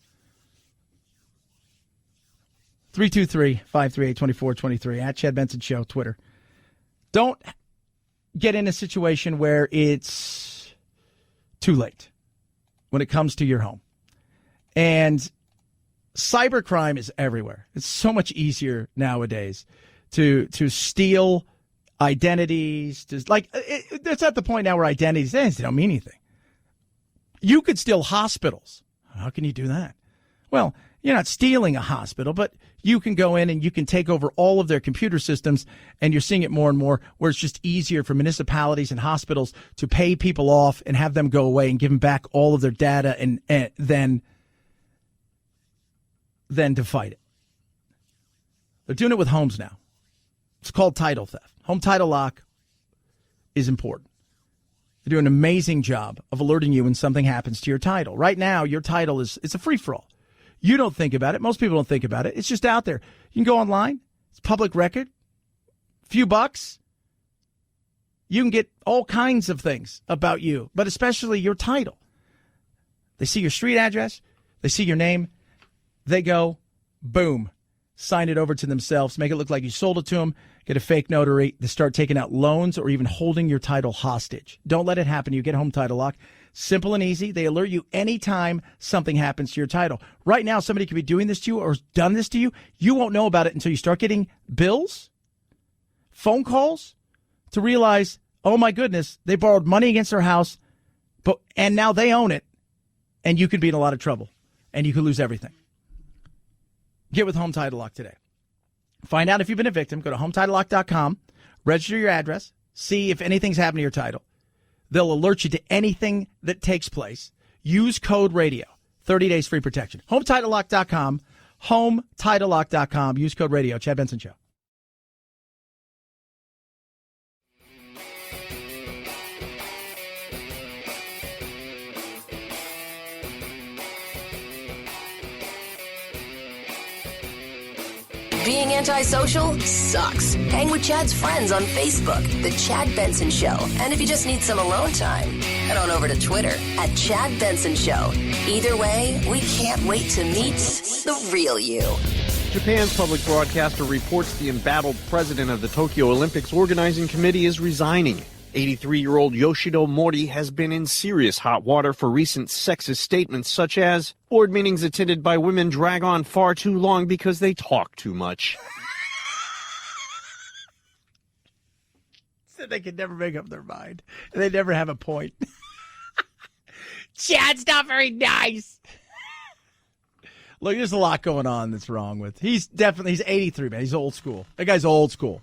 323-538-2423 at Chad Benson Show, Twitter. Don't get in a situation where it's too late when it comes to your home. And cybercrime is everywhere. It's so much easier nowadays to steal identities. It's at the point now where identities, they don't mean anything. You could steal hospitals. How can you do that? Well, you're not stealing a hospital, but you can go in and you can take over all of their computer systems, and you're seeing it more and more where it's just easier for municipalities and hospitals to pay people off and have them go away and give them back all of their data and then to fight it. They're doing it with homes now. It's called title theft. Home title lock is important. They do an amazing job of alerting you when something happens to your title. Right now, your title it's a free-for-all. You don't think about it. Most people don't think about it. It's just out there. You can go online. It's public record. Few bucks. You can get all kinds of things about you, but especially your title. They see your street address. They see your name. They go, boom, sign it over to themselves, make it look like you sold it to them, get a fake notary. They start taking out loans or even holding your title hostage. Don't let it happen. You get home title lock. Simple and easy. They alert you anytime something happens to your title. Right now, somebody could be doing this to you or done this to you. You won't know about it until you start getting bills, phone calls to realize, oh my goodness, they borrowed money against their house, and now they own it, and you could be in a lot of trouble, and you could lose everything. Get with Home Title Lock today. Find out if you've been a victim. Go to HometitleLock.com, register your address, see if anything's happened to your title. They'll alert you to anything that takes place. Use code radio. 30 days free protection. HometitleLock.com, HometitleLock.com. Use code radio. Chad Benson Show. Being antisocial sucks. Hang with Chad's friends on Facebook, The Chad Benson Show. And if you just need some alone time, head on over to Twitter at Chad Benson Show. Either way, we can't wait to meet the real you. Japan's public broadcaster reports the embattled president of the Tokyo Olympics organizing committee is resigning. 83-year-old Yoshiro Mori has been in serious hot water for recent sexist statements such as, board meetings attended by women drag on far too long because they talk too much. Said they could never make up their mind. They never have a point. Chad's not very nice. Look, there's a lot going on that's wrong with. He's 83, man. He's old school. That guy's old school.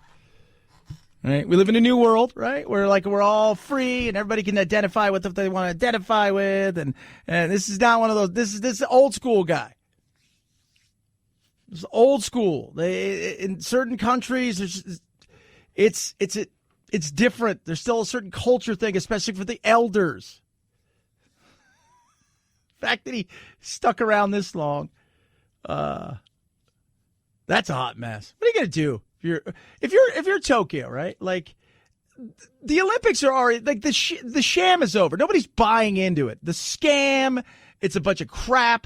Right? We live in a new world, right? Where we're all free and everybody can identify with what they want to identify with, and this is not one of those. This is an old school guy. It's old school. In certain countries, it's different. There's still a certain culture thing, especially for the elders. The fact that he stuck around this long, that's a hot mess. What are you gonna do? If you're Tokyo, right? Like the Olympics are already like the sham is over. Nobody's buying into it. The scam, it's a bunch of crap.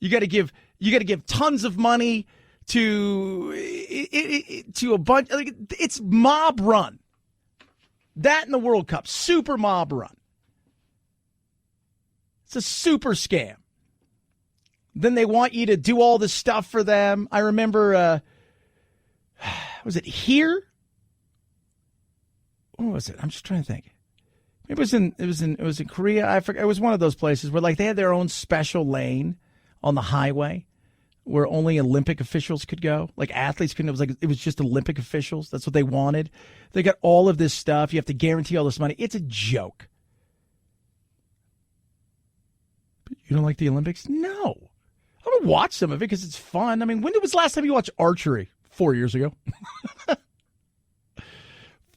You got to give tons of money to a bunch. Like, it's mob run. That in the World Cup, super mob run. It's a super scam. Then they want you to do all this stuff for them. I remember. Was it here? What was it? I'm just trying to think. Maybe it was in Korea. I forget. It was one of those places where they had their own special lane on the highway where only Olympic officials could go. Like athletes couldn't. It was just Olympic officials. That's what they wanted. They got all of this stuff. You have to guarantee all this money. It's a joke. But you don't like the Olympics? No. I'm gonna watch some of it because it's fun. I mean, when was the last time you watched archery? 4 years ago.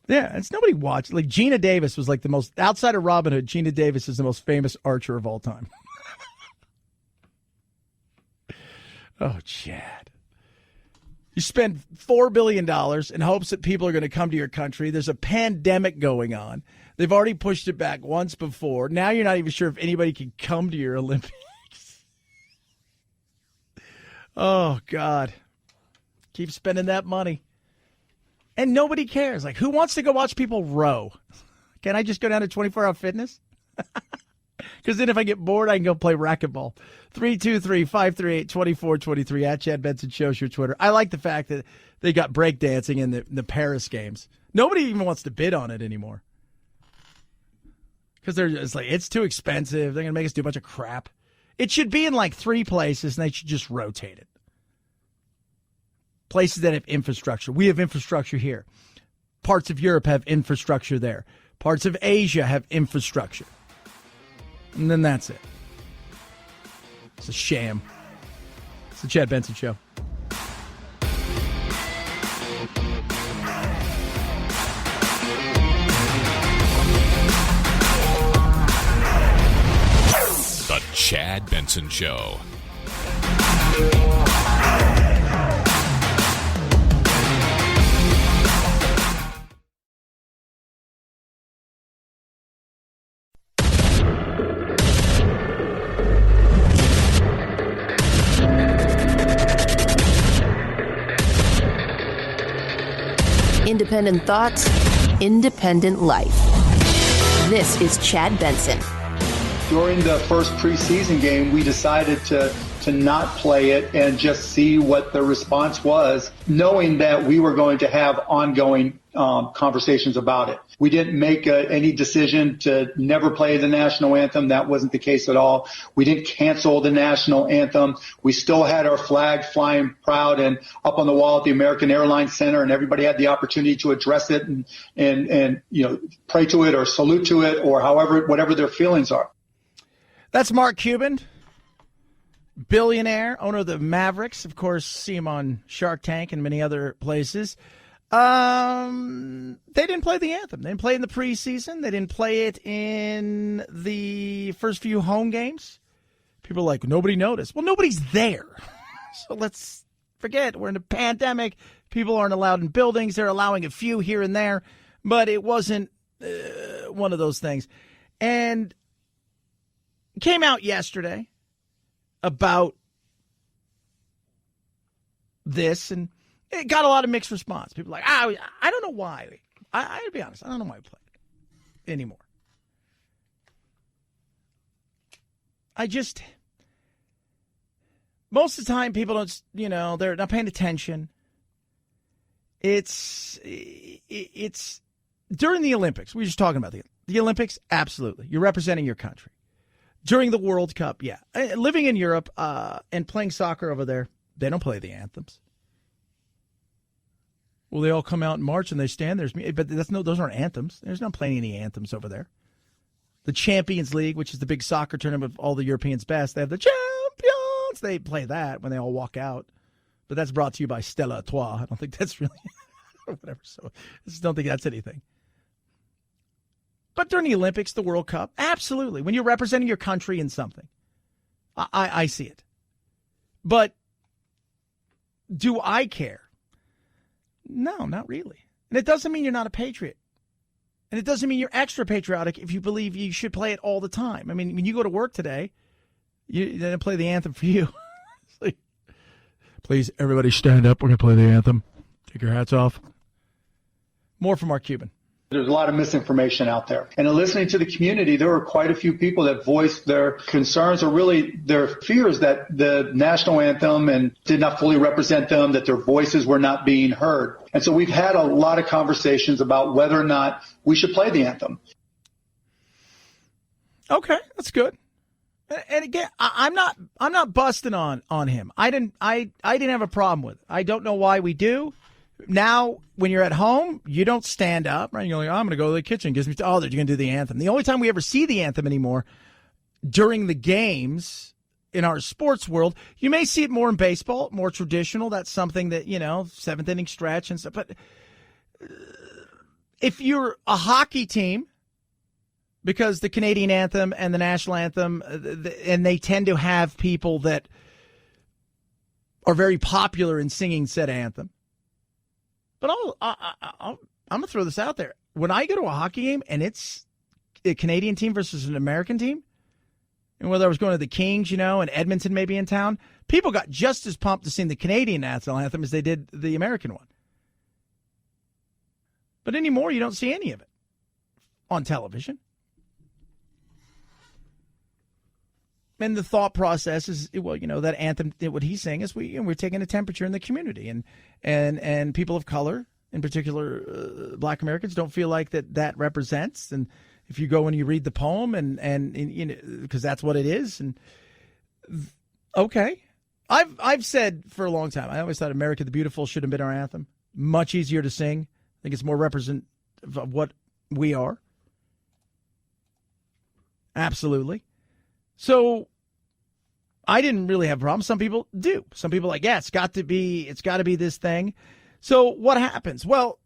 Yeah, it's nobody watched. Like Gina Davis was like the most, outside of Robin Hood, Gina Davis is the most famous archer of all time. Oh, Chad. You spend $4 billion in hopes that people are going to come to your country. There's a pandemic going on. They've already pushed it back once before. Now you're not even sure if anybody can come to your Olympics. Oh, God. Keep spending that money. And nobody cares. Like, who wants to go watch people row? Can I just go down to 24-hour fitness? Because then if I get bored, I can go play racquetball. 323-538-2423 at Chad Benson Show's your Twitter. I like the fact that they got breakdancing in the Paris games. Nobody even wants to bid on it anymore. Because they're just like, it's too expensive. They're going to make us do a bunch of crap. It should be in like 3 places, and they should just rotate it. Places that have infrastructure. We have infrastructure here. Parts of Europe have infrastructure there. Parts of Asia have infrastructure. And then that's it. It's a sham. It's the Chad Benson Show. The Chad Benson Show. Independent thoughts, independent life. This is Chad Benson. During the first preseason game, we decided to not play it and just see what the response was, knowing that we were going to have ongoing conversations about it. We didn't make any decision to never play the national anthem. That wasn't the case at all. We didn't cancel the national anthem. We still had our flag flying proud and up on the wall at the American Airlines Center, and everybody had the opportunity to address it and pray to it or salute to it or whatever their feelings are. That's Mark Cuban, billionaire, owner of the Mavericks. Of course, see him on Shark Tank and many other places. They didn't play the anthem. They didn't play it in the preseason. They didn't play it in the first few home games. People are like, nobody noticed. Well, nobody's there. So let's forget. We're in a pandemic. People aren't allowed in buildings. They're allowing a few here and there. But it wasn't one of those things. And it came out yesterday about this, and it got a lot of mixed response. People are like, I don't know why. I'll be honest, I don't know why we play it anymore. Most of the time, people don't, they're not paying attention. It's during the Olympics. We were just talking about the Olympics. Absolutely. You're representing your country. During the World Cup, yeah. Living in Europe and playing soccer over there, they don't play the anthems. Well, they all come out in March and they stand there. But those aren't anthems. There's not playing any anthems over there. The Champions League, which is the big soccer tournament of all the Europeans' best, they have the champions. They play that when they all walk out. But that's brought to you by Stella Artois. I don't think that's really whatever. So I just don't think that's anything. But during the Olympics, the World Cup, absolutely. When you're representing your country in something, I see it. But do I care? No, not really. And it doesn't mean you're not a patriot. And it doesn't mean you're extra patriotic if you believe you should play it all the time. I mean, when you go to work today, they didn't play the anthem for you. It's like, please, everybody stand up. We're going to play the anthem. Take your hats off. More from Mark Cuban. There's a lot of misinformation out there. And in listening to the community, there were quite a few people that voiced their concerns or really their fears that the national anthem and did not fully represent them, that their voices were not being heard. And so we've had a lot of conversations about whether or not we should play the anthem. Okay, that's good. And again, I'm not busting on him. I didn't have a problem with it. I don't know why we do. Now, when you're at home, you don't stand up, right? You're like, I'm going to go to the kitchen. Gives me, you're going to do the anthem. The only time we ever see the anthem anymore during the games in our sports world, you may see it more in baseball, more traditional. That's something that, seventh inning stretch and stuff. But if you're a hockey team, because the Canadian anthem and the national anthem, and they tend to have people that are very popular in singing said anthem. But I'm going to throw this out there. When I go to a hockey game and it's a Canadian team versus an American team, and whether I was going to the Kings, and Edmonton maybe in town, people got just as pumped to sing the Canadian national anthem as they did the American one. But anymore, you don't see any of it on television. And the thought process is, that anthem, what he's saying is we're taking a temperature in the community, and people of color, in particular, Black Americans, don't feel like that represents. And if you go and you read the poem, and because that's what it is, and okay, I've said for a long time, I always thought "America the Beautiful" should have been our anthem. Much easier to sing. I think it's more representative of what we are. Absolutely. So I didn't really have a problem. Some people do. Some people are like, yeah, it's got to be this thing. So what happens? Well,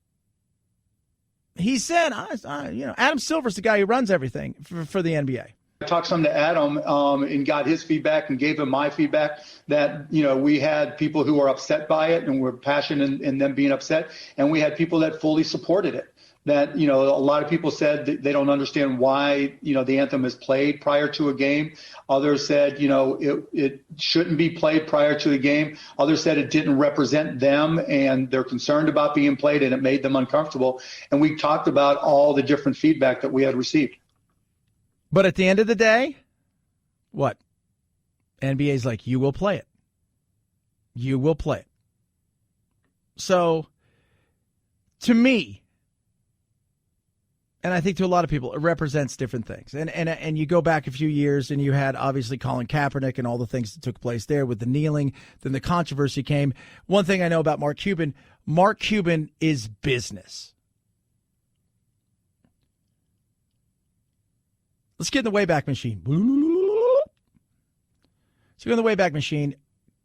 he said, Adam Silver's the guy who runs everything for the NBA. I talked some to Adam and got his feedback and gave him my feedback that, we had people who were upset by it and were passionate in them being upset. And we had people that fully supported it. That, a lot of people said that they don't understand why, the anthem is played prior to a game. Others said, it shouldn't be played prior to the game. Others said it didn't represent them and they're concerned about being played and it made them uncomfortable. And we talked about all the different feedback that we had received. But at the end of the day, what? NBA's like, you will play it. You will play it. So, to me, and I think to a lot of people, it represents different things. And you go back a few years and you had obviously Colin Kaepernick and all the things that took place there with the kneeling. Then the controversy came. One thing I know about Mark Cuban is business. Let's get in the Wayback Machine. So in the Wayback Machine,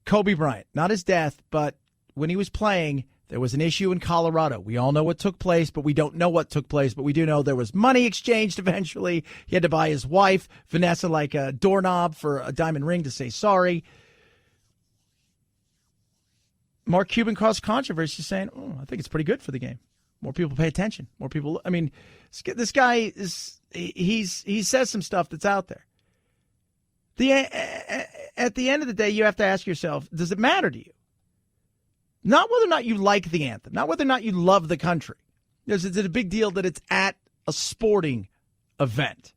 Kobe Bryant, not his death, but when he was playing, there was an issue in Colorado. We all know what took place, but we don't know what took place. But we do know there was money exchanged eventually. He had to buy his wife, Vanessa, like a doorknob for a diamond ring to say sorry. Mark Cuban caused controversy saying, I think it's pretty good for the game. More people pay attention. More people. I mean, this guy is, he says some stuff that's out there. At the end of the day, you have to ask yourself, does it matter to you? Not whether or not you like the anthem, not whether or not you love the country. Is it a big deal that it's at a sporting event?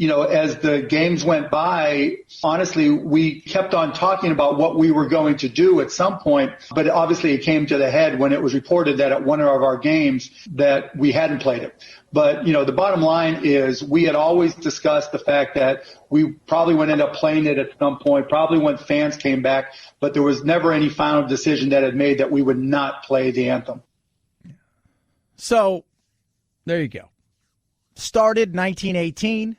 As the games went by, honestly, we kept on talking about what we were going to do at some point, but obviously it came to the head when it was reported that at one of our games that we hadn't played it. But, the bottom line is we had always discussed the fact that we probably would end up playing it at some point, probably when fans came back, but there was never any final decision that had made that we would not play the anthem. So, there you go. Started 1918.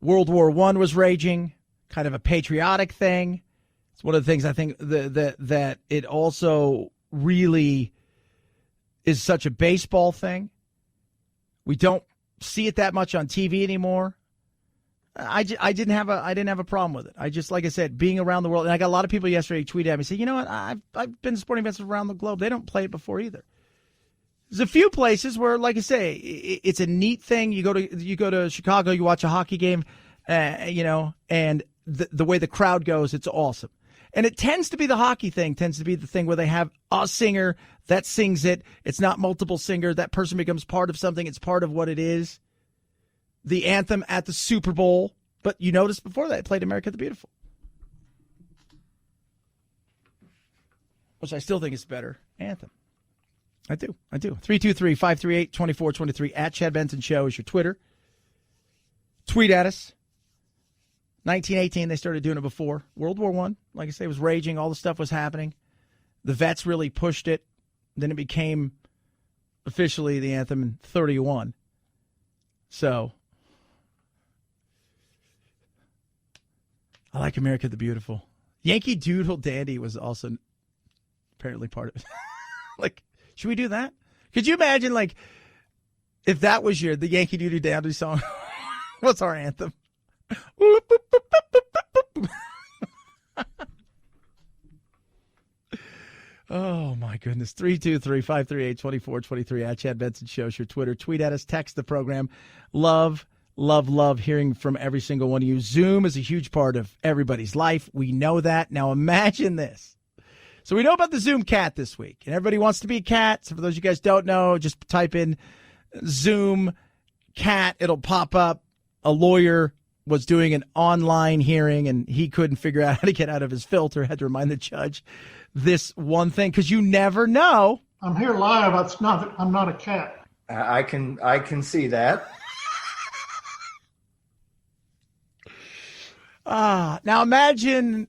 World War I was raging, kind of a patriotic thing. It's one of the things I think that it also really is such a baseball thing. We don't see it that much on TV anymore. I didn't have a problem with it. I just, like I said, being around the world, and I got a lot of people yesterday tweeted at me saying, you know what, I've been to sporting events around the globe. They don't play it before either. There's a few places where, like I say, it's a neat thing. You go to Chicago, you watch a hockey game, and the way the crowd goes, it's awesome. And it tends to be the hockey thing, tends to be the thing where they have a singer that sings it. It's not multiple singer. That person becomes part of something. It's part of what it is. The anthem at the Super Bowl. But you noticed before that, it played America the Beautiful. Which I still think is better anthem. I do. 323-538-2423 at Chad Benson Show is your Twitter. Tweet at us. 1918, they started doing it before. World War I, like I say, was raging. All the stuff was happening. The vets really pushed it. Then it became officially the anthem in 31. So, I like America the Beautiful. Yankee Doodle Dandy was also apparently part of it. Like, should we do that? Could you imagine, like, if that was the Yankee Doodle Dandy song? What's our anthem? Oh, my goodness. 323-538-2423 at Chad Benson Show. Your Twitter. Tweet at us. Text the program. Love hearing from every single one of you. Zoom is a huge part of everybody's life. We know that. Now imagine this. So we know about the Zoom cat this week, and everybody wants to be a cat. So for those of you guys don't know, just type in Zoom cat. It'll pop up. A lawyer was doing an online hearing, and he couldn't figure out how to get out of his filter. Had to remind the judge this one thing, because you never know. I'm here live. I'm not a cat. I can see that. Now imagine,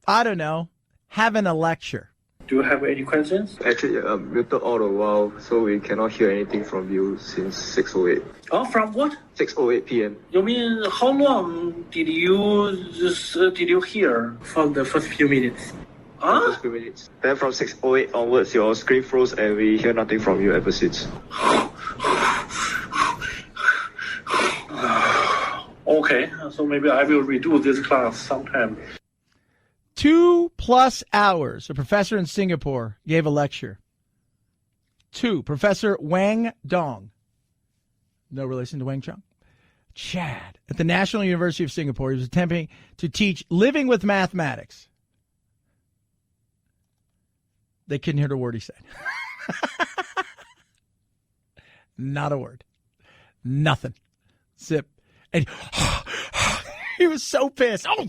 I don't know, having a lecture. Do you have any questions? Actually, muted all the while, so we cannot hear anything from you since 6:08. Oh, from what? 6:08 p.m. You mean how long did you hear from the first few minutes? First few minutes. Then from 6:08 onwards, your screen froze and we hear nothing from you ever since. Okay, so maybe I will redo this class sometime. 2+ hours. A professor in Singapore gave a lecture. Professor Wang Dong. No relation to Wang Chung. Chad. At the National University of Singapore, he was attempting to teach living with mathematics. They couldn't hear the word he said. Not a word. Nothing. Zip. And he was so pissed. Oh,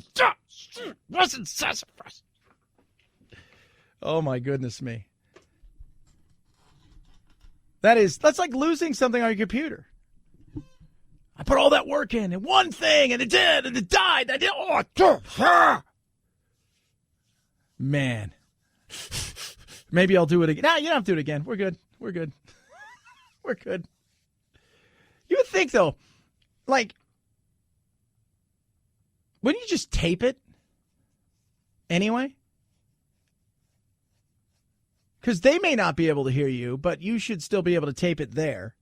wasn't sassafras. Oh, my goodness me. That's like losing something on your computer. I put all that work in one thing, and it did, and it died. I did. Man. Maybe I'll do it again. No, you don't have to do it again. We're good. We're good. We're good. You would think, though, like, wouldn't you just tape it anyway? Because they may not be able to hear you, but you should still be able to tape it there.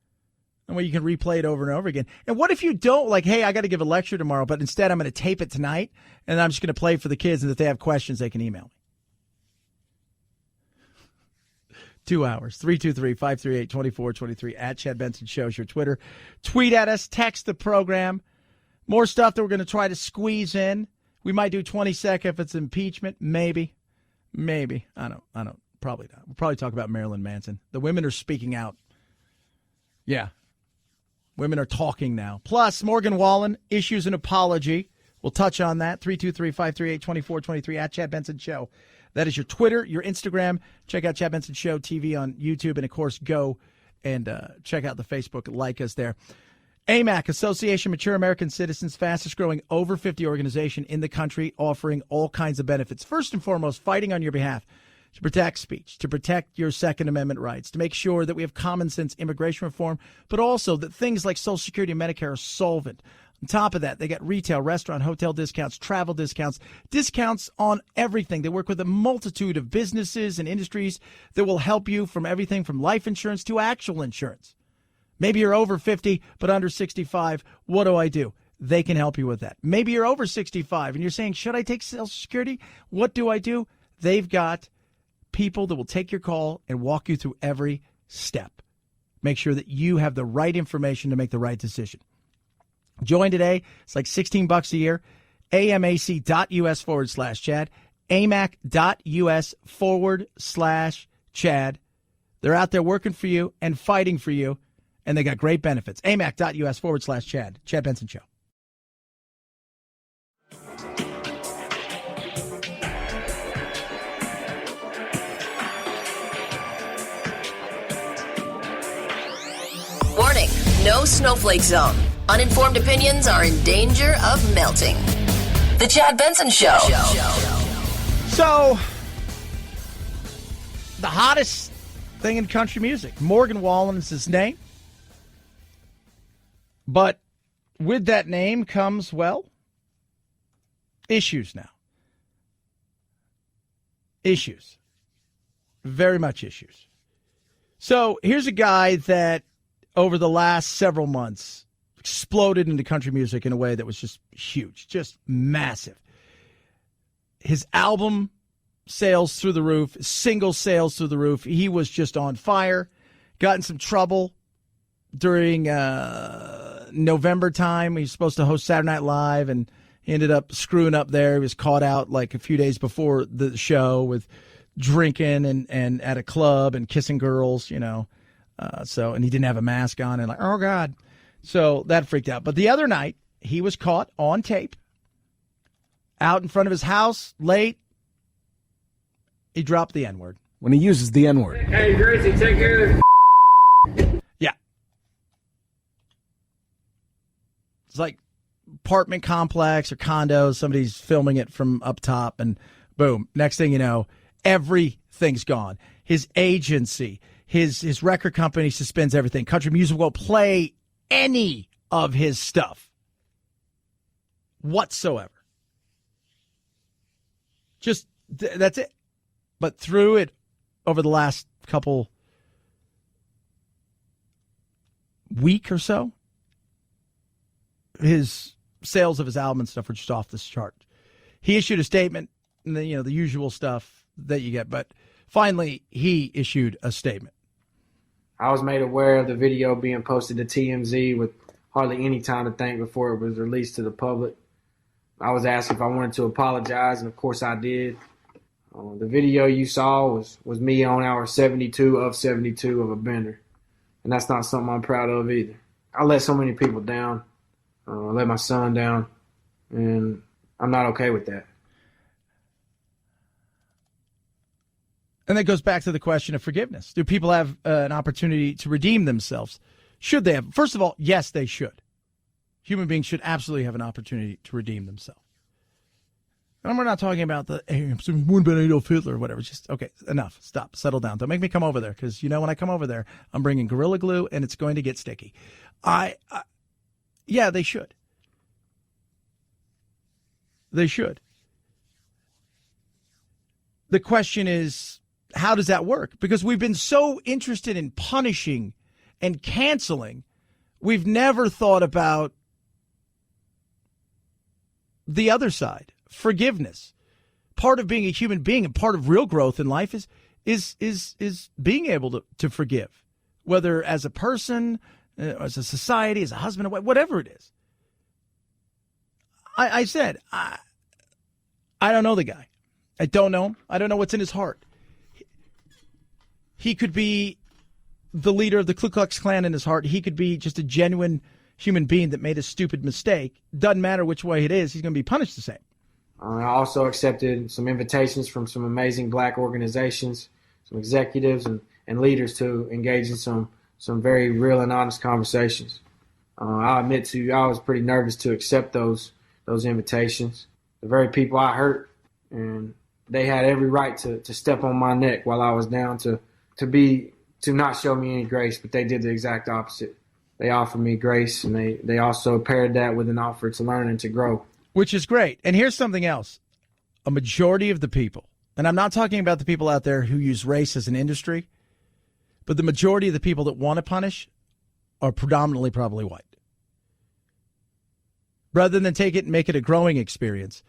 And where you can replay it over and over again. And what if you don't, like, hey, I got to give a lecture tomorrow, but instead I'm going to tape it tonight, and I'm just going to play for the kids, and if they have questions, they can email me. 2 hours. 323-538-2423 at Chad Benson Shows. Your Twitter. Tweet at us. Text the program. More stuff that we're going to try to squeeze in. We might do 20 if it's impeachment. Maybe. I don't. Probably not. We'll probably talk about Marilyn Manson. The women are speaking out. Yeah. Women are talking now. Plus, Morgan Wallen issues an apology. We'll touch on that. 323-538-2423 at Chad Benson Show. That is your Twitter, your Instagram. Check out Chad Benson Show TV on YouTube. And, of course, go and check out the Facebook. Like us there. AMAC, Association of Mature American Citizens, fastest growing over 50 organization in the country, offering all kinds of benefits. First and foremost, fighting on your behalf to protect speech, to protect your Second Amendment rights, to make sure that we have common sense immigration reform, but also that things like Social Security and Medicare are solvent. On top of that, they got retail, restaurant, hotel discounts, travel discounts on everything. They work with a multitude of businesses and industries that will help you from everything from life insurance to actual insurance. Maybe you're over 50 but under 65. What do? They can help you with that. Maybe you're over 65 and you're saying, should I take Social Security? What do? They've got people that will take your call and walk you through every step. Make sure that you have the right information to make the right decision. Join today. It's like $16 a year. amac.us/Chad. amac.us/Chad. They're out there working for you and fighting for you, and they got great benefits. amac.us/Chad. Chad Benson Show. Warning, no snowflake zone. Uninformed opinions are in danger of melting. The Chad Benson Show. So, the hottest thing in country music. Morgan Wallen is his name. But with that name comes, well, issues now. Issues. Very much issues. So here's a guy that over the last several months exploded into country music in a way that was just huge, just massive. His album sales through the roof, single sales through the roof. He was just on fire. Got in some trouble during November time. He was supposed to host Saturday Night Live and he ended up screwing up there. He was caught out like a few days before the show with drinking and at a club and kissing girls, you know. And he didn't have a mask on and like, oh God. So that freaked out. But the other night he was caught on tape out in front of his house late. He dropped the N-word. When he uses the N-word. Hey, Gracie, take care of Yeah. It's like apartment complex or condos. Somebody's filming it from up top and boom. Next thing you know, everything's gone. His agency, his record company suspends everything. Country Music won't play any of his stuff whatsoever. Just that's it. But through it over the last couple week or so, his sales of his album and stuff were just off this chart. He issued a statement, and then, the usual stuff that you get. But finally, he issued a statement. I was made aware of the video being posted to TMZ with hardly any time to think before it was released to the public. I was asked if I wanted to apologize, and of course I did. The video you saw was me on hour 72 of 72 of a bender, and that's not something I'm proud of either. I let so many people down. I let my son down, and I'm not okay with that. And that goes back to the question of forgiveness. Do people have an opportunity to redeem themselves? Should they have? First of all, yes, they should. Human beings should absolutely have an opportunity to redeem themselves. And we're not talking about one about Adolf Hitler or whatever. Just, okay, enough. Stop. Settle down. Don't make me come over there because, when I come over there, I'm bringing Gorilla Glue and it's going to get sticky. Yeah, they should. They should. The question is, how does that work? Because we've been so interested in punishing and canceling, we've never thought about the other side. Forgiveness. Part of being a human being and part of real growth in life is being able to forgive, whether as a person, as a society, as a husband, whatever it is. I said, I don't know the guy. I don't know him. I don't know what's in his heart. He could be the leader of the Ku Klux Klan in his heart. He could be just a genuine human being that made a stupid mistake. Doesn't matter which way it is. He's going to be punished the same. I also accepted some invitations from some amazing black organizations, some executives and leaders to engage in some very real and honest conversations. I'll admit to you, I was pretty nervous to accept those invitations. The very people I hurt, and they had every right to step on my neck while I was down, to not show me any grace, but they did the exact opposite. They offered me grace, and they also paired that with an offer to learn and to grow. Which is great. And here's something else. A majority of the people, and I'm not talking about the people out there who use race as an industry, but the majority of the people that want to punish are predominantly probably white. Rather than take it and make it a growing experience,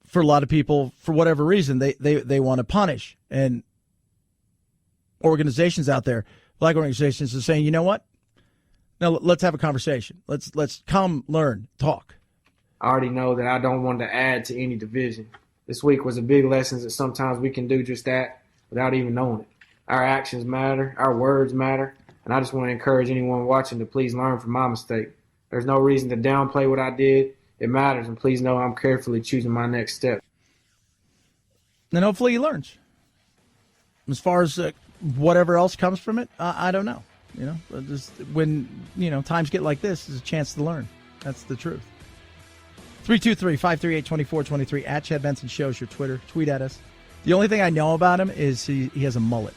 for a lot of people, for whatever reason, they want to punish. And organizations out there, black organizations, are saying, you know what? Now let's have a conversation. Let's come, learn, talk. I already know that I don't want to add to any division. This week was a big lesson that sometimes we can do just that without even knowing it. Our actions matter, our words matter, and I just want to encourage anyone watching to please learn from my mistake. There's no reason to downplay what I did. It matters, and please know I'm carefully choosing my next step. And hopefully he learns. As far as whatever else comes from it, I don't know. Just when times get like this, there's a chance to learn. That's the truth. 323-538-2423 at Chad Benson Show's your Twitter. Tweet at us. The only thing I know about him is he has a mullet,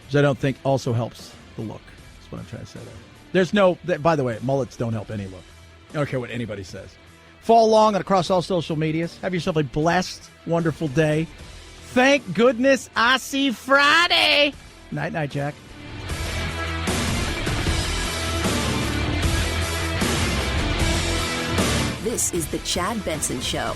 which I don't think also helps the look. That's what I'm trying to say there. There's no, by the way, mullets don't help any look. I don't care what anybody says. Follow along across all social medias. Have yourself a blessed, wonderful day. Thank goodness I see Friday. Night, Jack. This is the Chad Benson Show.